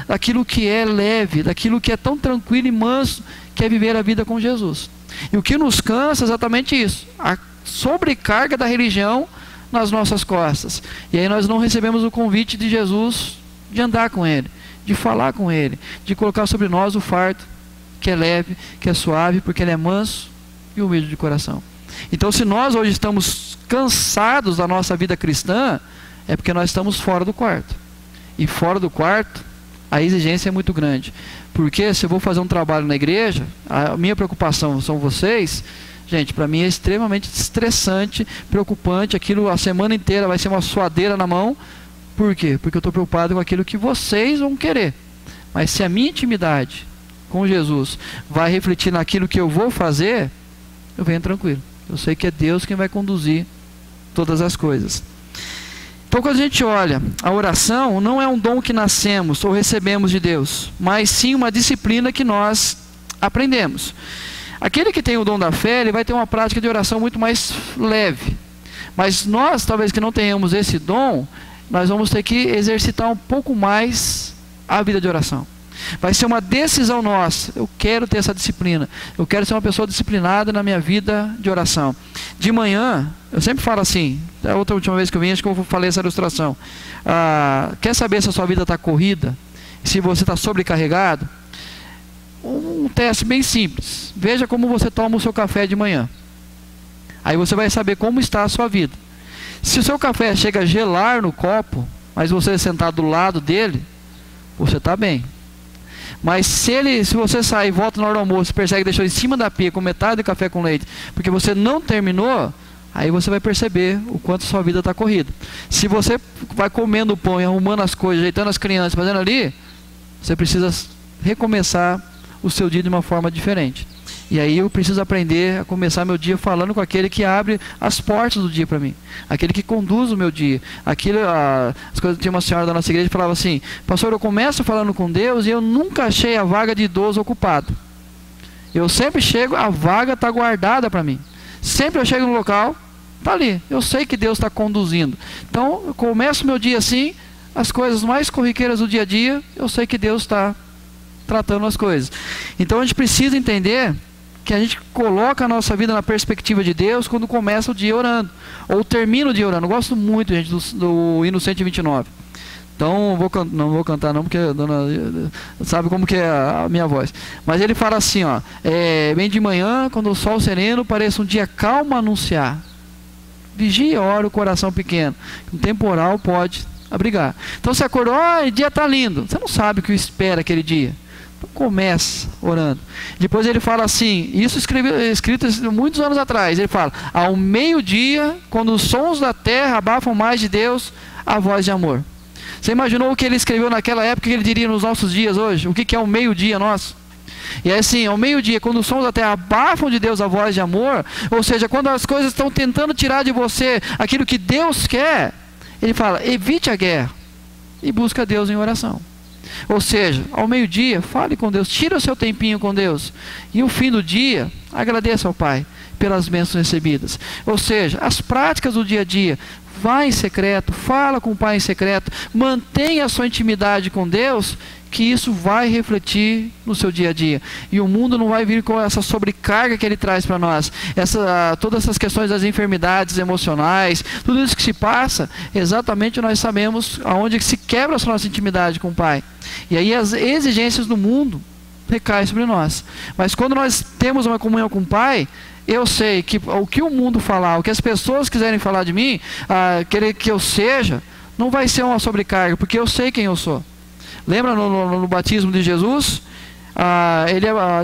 daquilo que é leve, daquilo que é tão tranquilo e manso, que é viver a vida com Jesus. E o que nos cansa é exatamente isso, a sobrecarga da religião nas nossas costas. E aí nós não recebemos o convite de Jesus de andar com Ele, de falar com Ele, de colocar sobre nós o fardo que é leve, que é suave, porque Ele é manso e humilde de coração. Então, se nós hoje estamos cansados da nossa vida cristã, é porque nós estamos fora do quarto. E fora do quarto, a exigência é muito grande. Porque se eu vou fazer um trabalho na igreja, a minha preocupação são vocês. Gente, para mim é extremamente estressante, preocupante. Aquilo a semana inteira vai ser uma suadeira na mão. Por quê? Porque eu estou preocupado com aquilo que vocês vão querer. Mas se a minha intimidade com Jesus vai refletir naquilo que eu vou fazer, eu venho tranquilo. Eu sei que é Deus quem vai conduzir todas as coisas. Então, quando a gente olha, a oração não é um dom que nascemos ou recebemos de Deus, mas sim uma disciplina que nós aprendemos. Aquele que tem o dom da fé, ele vai ter uma prática de oração muito mais leve. Mas nós, talvez que não tenhamos esse dom, nós vamos ter que exercitar um pouco mais a vida de oração. Vai ser uma decisão nossa. Eu quero ter essa disciplina. Eu quero ser uma pessoa disciplinada na minha vida de oração. De manhã, eu sempre falo assim, a última vez que eu vim, acho que eu falei essa ilustração. Quer saber se a sua vida está corrida? Se você está sobrecarregado? Um teste bem simples. Veja como você toma o seu café de manhã. Aí você vai saber como está a sua vida. Se o seu café chega a gelar no copo, mas você sentar do lado dele, você está bem. Mas se você sai e volta na hora do almoço, percebe que deixou em cima da pia com metade do café com leite, porque você não terminou, aí você vai perceber o quanto sua vida está corrida. Se você vai comendo o pão e arrumando as coisas, ajeitando as crianças, fazendo ali, você precisa recomeçar o seu dia de uma forma diferente. E aí eu preciso aprender a começar meu dia falando com aquele que abre as portas do dia para mim, aquele que conduz o meu dia. Tinha uma senhora da nossa igreja que falava assim: pastor, eu começo falando com Deus e eu nunca achei a vaga de idoso ocupada. Eu sempre chego, a vaga está guardada para mim. Sempre eu chego no local, está ali. Eu sei que Deus está conduzindo. Então eu começo meu dia assim, as coisas mais corriqueiras do dia a dia, eu sei que Deus está tratando as coisas. Então a gente precisa entender que a gente coloca a nossa vida na perspectiva de Deus quando começa o dia orando, ou termina o dia orando. Eu gosto muito, gente, do hino 129. Então, não vou cantar não, porque a dona sabe como que é a minha voz. Mas ele fala assim, ó, bem de manhã, quando o sol sereno pareça um dia calmo a anunciar. Vigia e ora o coração pequeno, um temporal pode abrigar. Então você acordou, o dia está lindo. Você não sabe o que espera aquele dia. Então começa orando. Depois ele fala assim, isso escrito muitos anos atrás, ele fala, ao meio-dia, quando os sons da terra abafam mais de Deus, a voz de amor. Você imaginou o que ele escreveu naquela época que ele diria nos nossos dias hoje? O que é o meio-dia nosso? E é assim, ao meio-dia, quando os sons da terra abafam de Deus a voz de amor, ou seja, quando as coisas estão tentando tirar de você aquilo que Deus quer, ele fala, evite a guerra e busca Deus em oração. Ou seja, ao meio-dia, fale com Deus, tira o seu tempinho com Deus. E o fim do dia, agradeça ao Pai pelas bênçãos recebidas. Ou seja, as práticas do dia a dia, vá em secreto, fala com o Pai em secreto, mantenha a sua intimidade com Deus, que isso vai refletir no seu dia a dia. E o mundo não vai vir com essa sobrecarga que ele traz para nós. Todas essas questões das enfermidades emocionais, tudo isso que se passa, exatamente nós sabemos aonde se quebra a nossa intimidade com o Pai. E aí as exigências do mundo recaem sobre nós. Mas quando nós temos uma comunhão com o Pai, eu sei que o que o mundo falar, o que as pessoas quiserem falar de mim, querer que eu seja, não vai ser uma sobrecarga, porque eu sei quem eu sou. Lembra no batismo de Jesus?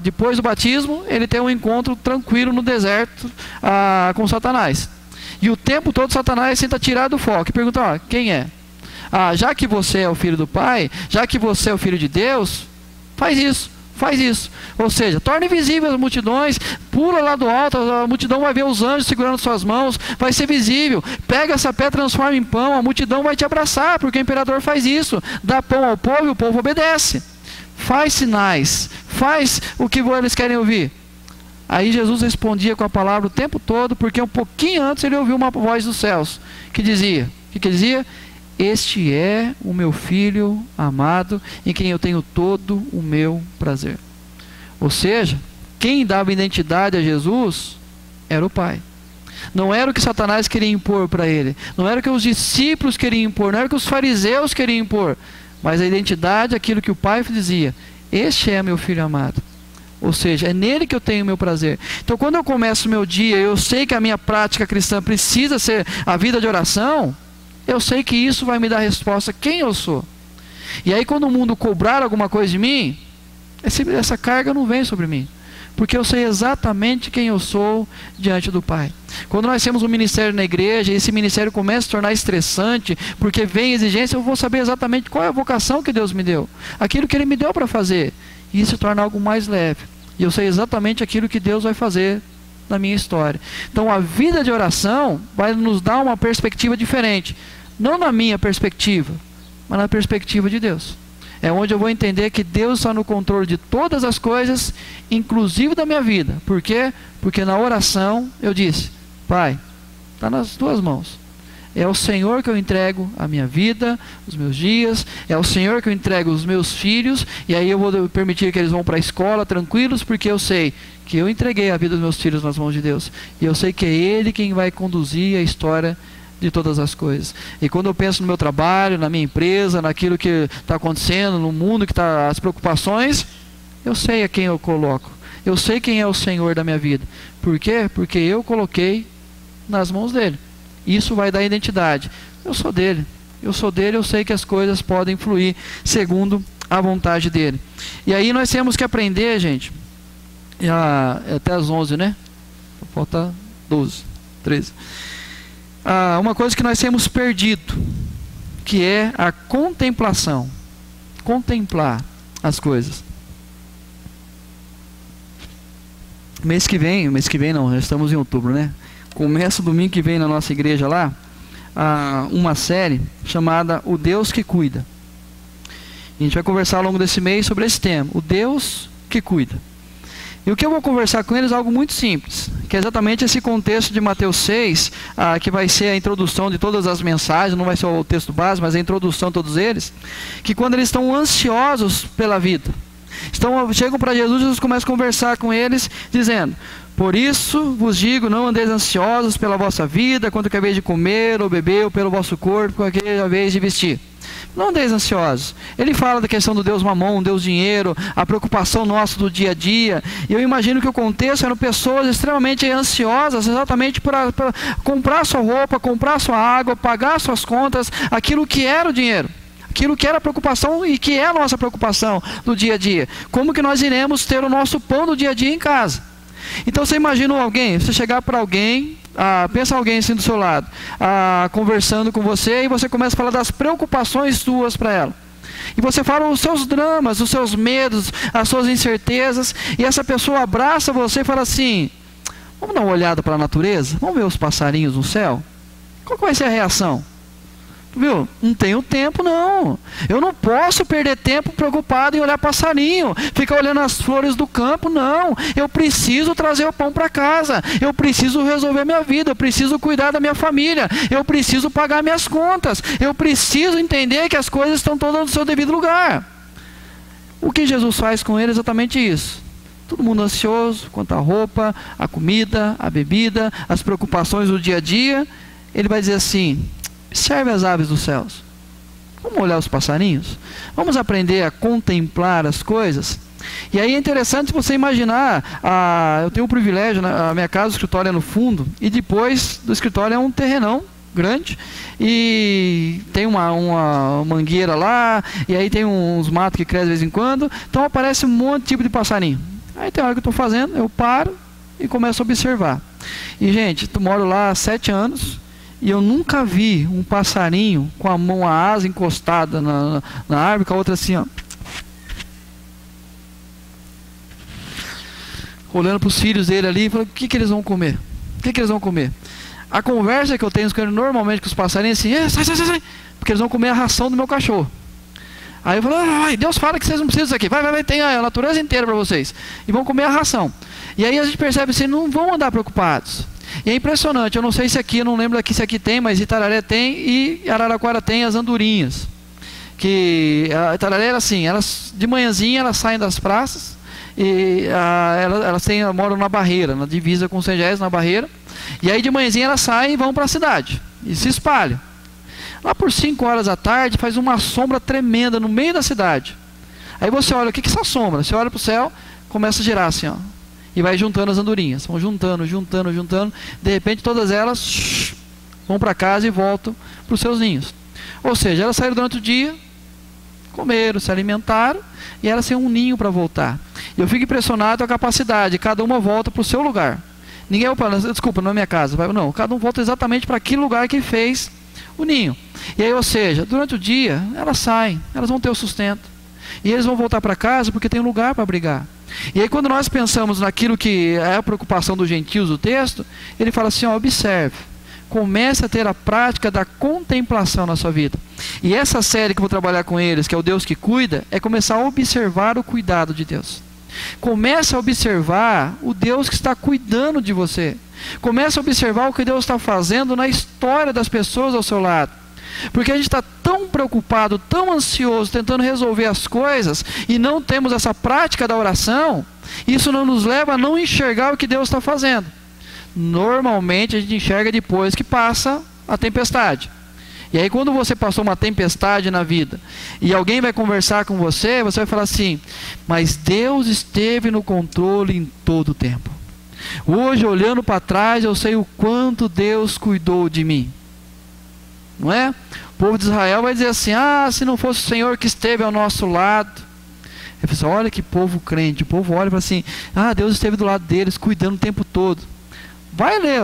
Depois do batismo, ele tem um encontro tranquilo no deserto com Satanás. E o tempo todo Satanás tenta tirar do foco e pergunta, quem é? Já que você é o filho do Pai, já que você é o filho de Deus, faz isso. Faz isso, ou seja, torne visíveis as multidões, pula lá do alto, a multidão vai ver os anjos segurando suas mãos, vai ser visível, pega essa pedra, transforma em pão, a multidão vai te abraçar, porque o imperador faz isso, dá pão ao povo e o povo obedece, faz sinais, faz o que eles querem ouvir. Aí Jesus respondia com a palavra o tempo todo, porque um pouquinho antes ele ouviu uma voz dos céus, que dizia, o que dizia? Este é o meu filho amado, em quem eu tenho todo o meu prazer. Ou seja, quem dava identidade a Jesus era o Pai. Não era o que Satanás queria impor para ele, não era o que os discípulos queriam impor, não era o que os fariseus queriam impor, mas a identidade, aquilo que o Pai dizia, este é meu filho amado. Ou seja, é nele que eu tenho o meu prazer. Então quando eu começo o meu dia, eu sei que a minha prática cristã precisa ser a vida de oração, eu sei que isso vai me dar resposta quem eu sou. E aí quando o mundo cobrar alguma coisa de mim, essa carga não vem sobre mim, porque eu sei exatamente quem eu sou diante do Pai. Quando nós temos um ministério na igreja, e esse ministério começa a se tornar estressante, porque vem exigência, eu vou saber exatamente qual é a vocação que Deus me deu, aquilo que Ele me deu para fazer, e isso se torna algo mais leve. E eu sei exatamente aquilo que Deus vai fazer na minha história. Então a vida de oração vai nos dar uma perspectiva diferente. Não na minha perspectiva, mas na perspectiva de Deus. É onde eu vou entender que Deus está no controle de todas as coisas, inclusive da minha vida. Por quê? Porque na oração eu disse, Pai, está nas tuas mãos. É ao Senhor que eu entrego a minha vida, os meus dias, é ao Senhor que eu entrego os meus filhos, e aí eu vou permitir que eles vão para a escola tranquilos, porque eu sei que eu entreguei a vida dos meus filhos nas mãos de Deus. E eu sei que é Ele quem vai conduzir a história de todas as coisas. E quando eu penso no meu trabalho, na minha empresa, naquilo que está acontecendo no mundo, que está as preocupações, eu sei a quem eu coloco. Eu sei quem é o Senhor da minha vida. Por quê? Porque eu coloquei nas mãos dele. Isso vai dar identidade. Eu sou dele. Eu sou dele, eu sei que as coisas podem fluir segundo a vontade dele. E aí nós temos que aprender, gente, até as 11, né? Falta 12, 13. Uma coisa que nós temos perdido, que é a contemplação. Contemplar as coisas. Mês que vem não, já estamos em outubro, né? Começa domingo que vem na nossa igreja lá, uma série chamada O Deus que Cuida. E a gente vai conversar ao longo desse mês sobre esse tema, o Deus que cuida. E o que eu vou conversar com eles é algo muito simples, que é exatamente esse contexto de Mateus 6, que vai ser a introdução de todas as mensagens, não vai ser o texto base, mas a introdução de todos eles, que quando eles estão ansiosos pela vida, Então chegam para Jesus, Jesus começa a conversar com eles, dizendo: por isso vos digo, não andeis ansiosos pela vossa vida, quanto que haveis de comer ou beber, ou pelo vosso corpo, quanto que haveis de vestir. Não andeis ansiosos. Ele fala da questão do Deus Mamon, Deus dinheiro, a preocupação nossa do dia a dia. E eu imagino que o contexto eram pessoas extremamente ansiosas, exatamente para comprar sua roupa, comprar sua água, pagar suas contas, aquilo que era o dinheiro. Aquilo que era a preocupação e que é a nossa preocupação do dia a dia. Como que nós iremos ter o nosso pão do dia a dia em casa? Então você imagina alguém, você chegar para alguém, pensa alguém assim do seu lado, conversando com você, e você começa a falar das preocupações suas para ela. E você fala os seus dramas, os seus medos, as suas incertezas, e essa pessoa abraça você e fala assim: vamos dar uma olhada para a natureza? Vamos ver os passarinhos no céu? Qual que vai ser a reação? Viu? Não tenho tempo não. Eu não posso perder tempo preocupado em olhar passarinho, ficar olhando as flores do campo, não. Eu preciso trazer o pão para casa. Eu preciso resolver minha vida. Eu preciso cuidar da minha família. Eu preciso pagar minhas contas. Eu preciso entender que as coisas estão todas no seu devido lugar. O que Jesus faz com ele é exatamente isso. Todo mundo ansioso quanto à roupa, a comida, a bebida, as preocupações do dia a dia. Ele vai dizer assim: observe as aves dos céus. Vamos olhar os passarinhos? Vamos aprender a contemplar as coisas? E aí é interessante você imaginar, eu tenho o privilégio, a minha casa, o escritório é no fundo, e depois do escritório é um terrenão grande, e tem uma mangueira lá, e aí tem uns matos que crescem de vez em quando, então aparece um monte de tipo de passarinho. Aí tem hora que eu estou fazendo, eu paro e começo a observar. E gente, eu moro lá há 7 anos, e eu nunca vi um passarinho com a asa encostada na árvore, com a outra assim, ó, olhando para os filhos dele ali, e falando: o que eles vão comer? O que eles vão comer? A conversa que eu tenho normalmente com os passarinhos é assim: sai, porque eles vão comer a ração do meu cachorro. Aí eu falo: Deus fala que vocês não precisam disso aqui, vai, tem a natureza inteira para vocês, e vão comer a ração. E aí a gente percebe assim, não vão andar preocupados. E é impressionante, eu não sei se aqui, eu não lembro aqui se aqui tem, mas Itararé tem, e Araraquara tem as andorinhas. Que a Itararé era assim, elas de manhãzinha elas saem das praças, e elas moram na barreira, na divisa com Sengés, na barreira, e aí de manhãzinha elas saem e vão para a cidade, e se espalham. Lá por 5 horas da tarde faz uma sombra tremenda no meio da cidade. Aí você olha, o que é essa sombra? Você olha para o céu, começa a girar assim, ó. E vai juntando as andorinhas, vão juntando, de repente todas elas vão para casa e voltam para os seus ninhos. Ou seja, elas saíram durante o dia, comeram, se alimentaram, e elas têm um ninho para voltar. E eu fico impressionado com a capacidade, cada uma volta para o seu lugar. Ninguém, desculpa, não é minha casa, não, cada um volta exatamente para aquele lugar que fez o ninho. E aí, ou seja, durante o dia, elas saem, elas vão ter o sustento. E eles vão voltar para casa porque tem um lugar para abrigar. E aí quando nós pensamos naquilo que é a preocupação dos gentios do texto, ele fala assim: observe, comece a ter a prática da contemplação na sua vida. E essa série que eu vou trabalhar com eles, que é o Deus que cuida, é começar a observar o cuidado de Deus. Comece a observar o Deus que está cuidando de você. Comece a observar o que Deus está fazendo na história das pessoas ao seu lado. Porque a gente está tão preocupado, tão ansioso, tentando resolver as coisas, e não temos essa prática da oração, isso não nos leva a não enxergar o que Deus está fazendo. Normalmente a gente enxerga depois que passa a tempestade. E aí quando você passou uma tempestade na vida, e alguém vai conversar com você, você vai falar assim: mas Deus esteve no controle em todo o tempo. Hoje, olhando para trás, eu sei o quanto Deus cuidou de mim. Não é? O povo de Israel vai dizer assim: se não fosse o Senhor que esteve ao nosso lado. Ele fala assim: olha que povo crente. O povo olha e fala assim: Deus esteve do lado deles, cuidando o tempo todo. Vai ler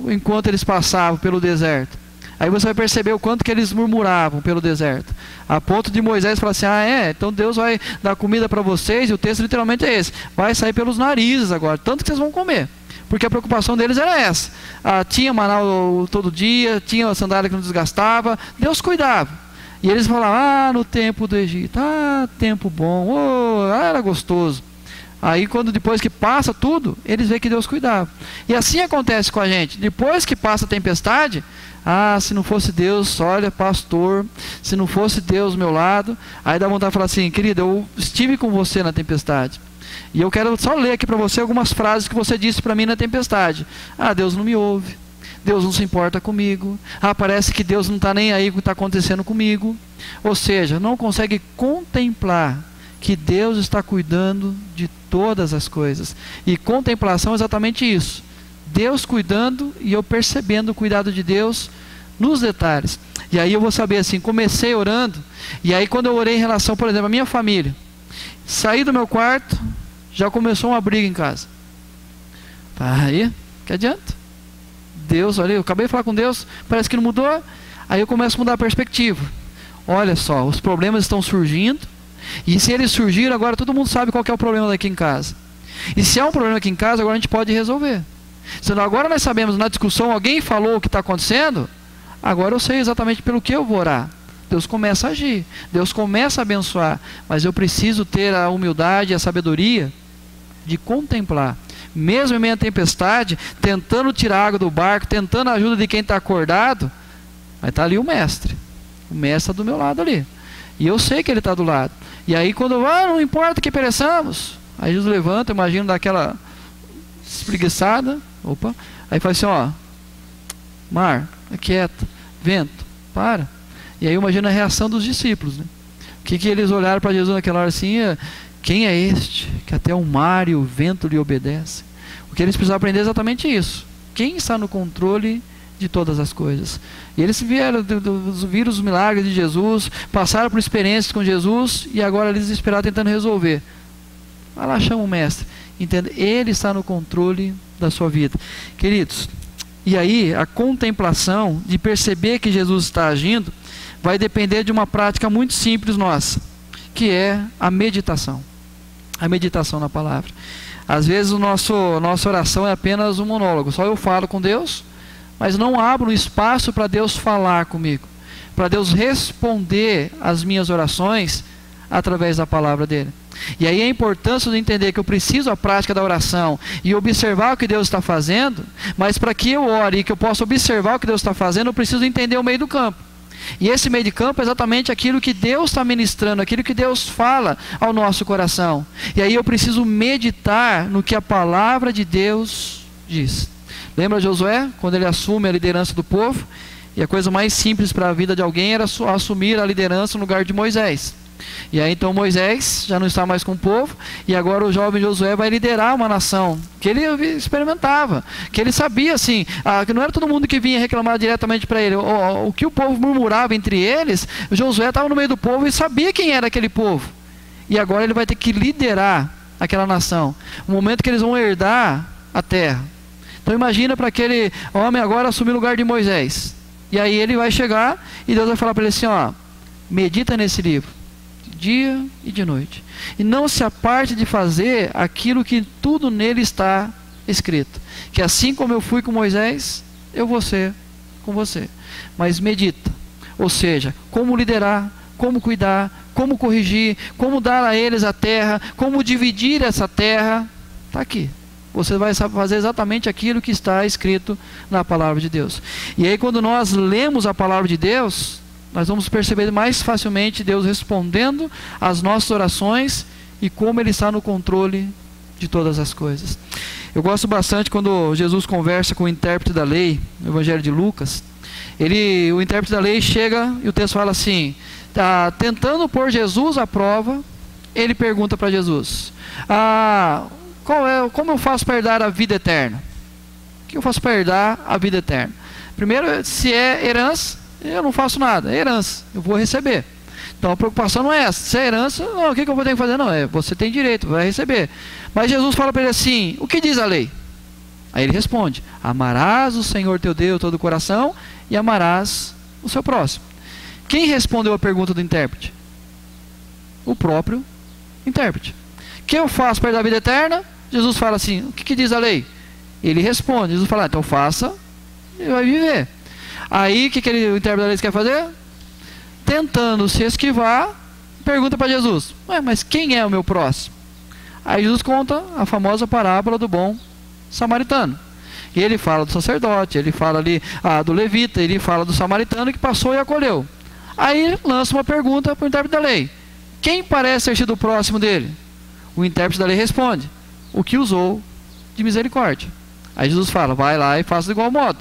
enquanto eles passavam pelo deserto. Aí você vai perceber o quanto que eles murmuravam pelo deserto. A ponto de Moisés falar assim: então Deus vai dar comida para vocês, e o texto literalmente é esse: vai sair pelos narizes agora, tanto que vocês vão comer. Porque a preocupação deles era essa. Tinha maná todo dia, tinha a sandália que não desgastava, Deus cuidava. E eles falavam: no tempo do Egito, tempo bom, era gostoso. Aí depois que passa tudo, eles veem que Deus cuidava. E assim acontece com a gente. Depois que passa a tempestade, Ah, se não fosse Deus, olha, pastor, se não fosse Deus do meu lado. Aí dá vontade de falar assim: querido, eu estive com você na tempestade. E eu quero só ler aqui para você algumas frases que você disse para mim na tempestade. Ah, Deus não me ouve. Deus não se importa comigo. Ah, parece que Deus não está nem aí com o que está acontecendo comigo. Ou seja, não consegue contemplar que Deus está cuidando de todas as coisas. E contemplação é exatamente isso. Deus cuidando e eu percebendo o cuidado de Deus nos detalhes. E aí eu vou saber assim, comecei orando, e aí quando eu orei em relação, por exemplo, à minha família, saí do meu quarto, já começou uma briga em casa. Aí, que adianta? Deus, olha, eu acabei de falar com Deus, parece que não mudou. Aí eu começo a mudar a perspectiva. Olha só, os problemas estão surgindo, e se eles surgiram, agora todo mundo sabe qual que é o problema daqui em casa. E se há um problema aqui em casa, agora a gente pode resolver. Se agora nós sabemos, na discussão, alguém falou o que está acontecendo, agora eu sei exatamente pelo que eu vou orar. Deus começa a agir, Deus começa a abençoar, mas eu preciso ter a humildade e a sabedoria de contemplar. Mesmo em meio à tempestade, tentando tirar água do barco, tentando a ajuda de quem está acordado, mas está ali o mestre está do meu lado ali, e eu sei que ele está do lado. E aí quando não importa que pereçamos, aí Jesus levanta, imagino daquela espreguiçada, aí faz assim, ó, mar, aquieta, vento, para. E aí imagina a reação dos discípulos, né? O que eles olharam para Jesus naquela hora assim: quem é este que até o mar e o vento lhe obedecem? O que eles precisavam aprender é exatamente isso: quem está no controle de todas as coisas. E eles viram os milagres de Jesus, passaram por experiências com Jesus, e agora eles desesperados tentando resolver. Vai lá, chama o mestre. Entenda, ele está no controle da sua vida, queridos. E aí a contemplação, de perceber que Jesus está agindo, vai depender de uma prática muito simples nossa, que é a meditação. A meditação na palavra. Às vezes nossa oração é apenas um monólogo, só eu falo com Deus, mas não abro espaço para Deus falar comigo, para Deus responder às minhas orações através da palavra dele. E aí a importância de entender que eu preciso a prática da oração e observar o que Deus está fazendo, mas para que eu ore e que eu possa observar o que Deus está fazendo, eu preciso entender o meio do campo. E esse meio de campo é exatamente aquilo que Deus está ministrando, aquilo que Deus fala ao nosso coração. E aí eu preciso meditar no que a palavra de Deus diz. Lembra Josué, quando ele assume a liderança do povo? E a coisa mais simples para a vida de alguém era assumir a liderança no lugar de Moisés. E aí então Moisés já não está mais com o povo, e agora o jovem Josué vai liderar uma nação que ele experimentava, que ele sabia assim, que não era todo mundo que vinha reclamar diretamente para ele. O que o povo murmurava entre eles, Josué estava no meio do povo e sabia quem era aquele povo. E agora ele vai ter que liderar aquela nação, o momento que eles vão herdar a terra. Então imagina para aquele homem agora assumir o lugar de Moisés. E aí ele vai chegar e Deus vai falar para ele assim: medita nesse livro dia e de noite, e não se aparte de fazer aquilo que tudo nele está escrito, que assim como eu fui com Moisés, eu vou ser com você. Mas medita, ou seja, como liderar, como cuidar, como corrigir, como dar a eles a terra, como dividir essa terra, está aqui. Você vai fazer exatamente aquilo que está escrito na palavra de Deus. E aí quando nós lemos a palavra de Deus, nós vamos perceber mais facilmente Deus respondendo às nossas orações e como Ele está no controle de todas as coisas. Eu gosto bastante quando Jesus conversa com o intérprete da lei, no Evangelho de Lucas. O intérprete da lei chega e o texto fala assim, tentando pôr Jesus à prova, ele pergunta para Jesus: como eu faço para herdar a vida eterna? O que eu faço para herdar a vida eterna? Primeiro, se é herança, eu não faço nada, é herança, eu vou receber. Então a preocupação não é essa. Se é herança, o que eu vou ter que fazer? Não, você tem direito, vai receber. Mas Jesus fala para ele assim: o que diz a lei? Aí ele responde: amarás o Senhor teu Deus todo o coração e amarás o seu próximo. Quem respondeu a pergunta do intérprete? O próprio intérprete. O que eu faço para dar a vida eterna? Jesus fala assim: o que diz a lei? Ele responde, Jesus fala: então faça e vai viver. Aí o que o intérprete da lei quer fazer? Tentando se esquivar, pergunta para Jesus: mas quem é o meu próximo? Aí Jesus conta a famosa parábola do bom samaritano. E ele fala do sacerdote, ele fala ali do levita, ele fala do samaritano que passou e acolheu. Aí ele lança uma pergunta para o intérprete da lei: quem parece ter sido próximo dele? O intérprete da lei responde: o que usou de misericórdia. Aí Jesus fala: vai lá e faça de igual modo.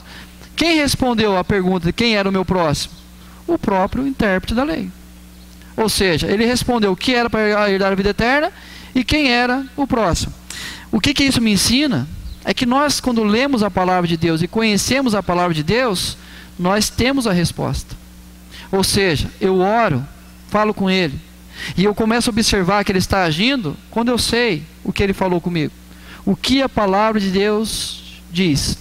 Quem respondeu a pergunta de quem era o meu próximo? O próprio intérprete da lei. Ou seja, ele respondeu o que era para herdar a vida eterna e quem era o próximo. O que isso me ensina? É que nós, quando lemos a palavra de Deus e conhecemos a palavra de Deus, nós temos a resposta. Ou seja, eu oro, falo com Ele, e eu começo a observar que Ele está agindo quando eu sei o que Ele falou comigo. O que a palavra de Deus diz.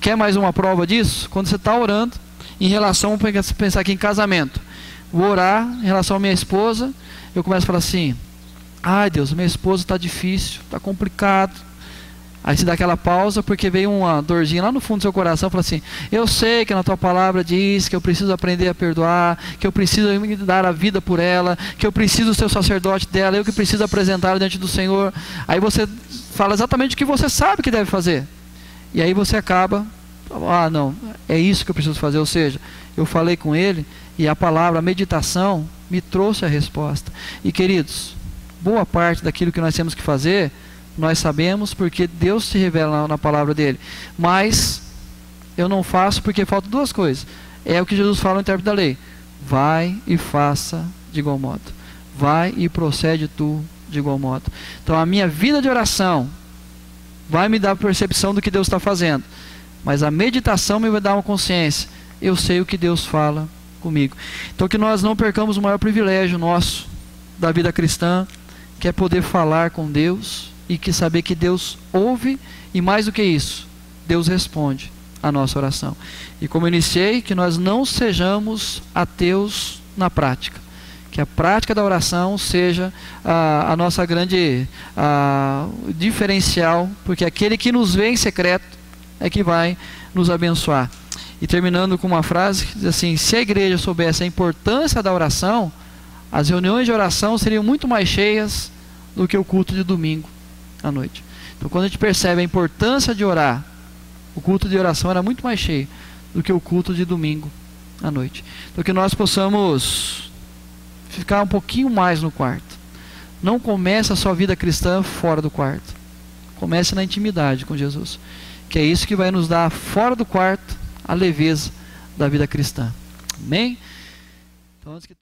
Quer mais uma prova disso? Quando você está orando em relação, vamos pensar aqui em casamento. Vou orar em relação à minha esposa, eu começo a falar assim: ai Deus, minha esposa está difícil, está complicado. Aí se dá aquela pausa porque veio uma dorzinha lá no fundo do seu coração, fala assim: eu sei que na tua palavra diz que eu preciso aprender a perdoar, que eu preciso dar a vida por ela, que eu preciso ser o sacerdote dela, eu que preciso apresentá-la diante do Senhor. Aí você fala exatamente o que você sabe que deve fazer. E aí você acaba: não, é isso que eu preciso fazer. Ou seja, eu falei com ele e a palavra, a meditação me trouxe a resposta. E queridos, boa parte daquilo que nós temos que fazer nós sabemos porque Deus se revela na palavra dele. Mas eu não faço porque faltam duas coisas. É o que Jesus fala no intérprete da lei: vai e faça de igual modo. Vai e procede tu de igual modo. Então a minha vida de oração vai me dar percepção do que Deus está fazendo, mas a meditação me vai dar uma consciência: eu sei o que Deus fala comigo. Então que nós não percamos o maior privilégio nosso da vida cristã, que é poder falar com Deus e que saber que Deus ouve, e mais do que isso, Deus responde a nossa oração. E como eu iniciei, que nós não sejamos ateus na prática, que a prática da oração seja a nossa grande diferencial, porque aquele que nos vê em secreto é que vai nos abençoar. E terminando com uma frase que diz assim: se a igreja soubesse a importância da oração, as reuniões de oração seriam muito mais cheias do que o culto de domingo à noite. Então, quando a gente percebe a importância de orar, o culto de oração era muito mais cheio do que o culto de domingo à noite. Então, que nós possamos ficar um pouquinho mais no quarto. Não comece a sua vida cristã fora do quarto. Comece na intimidade com Jesus, que é isso que vai nos dar fora do quarto a leveza da vida cristã. Amém? Então, antes que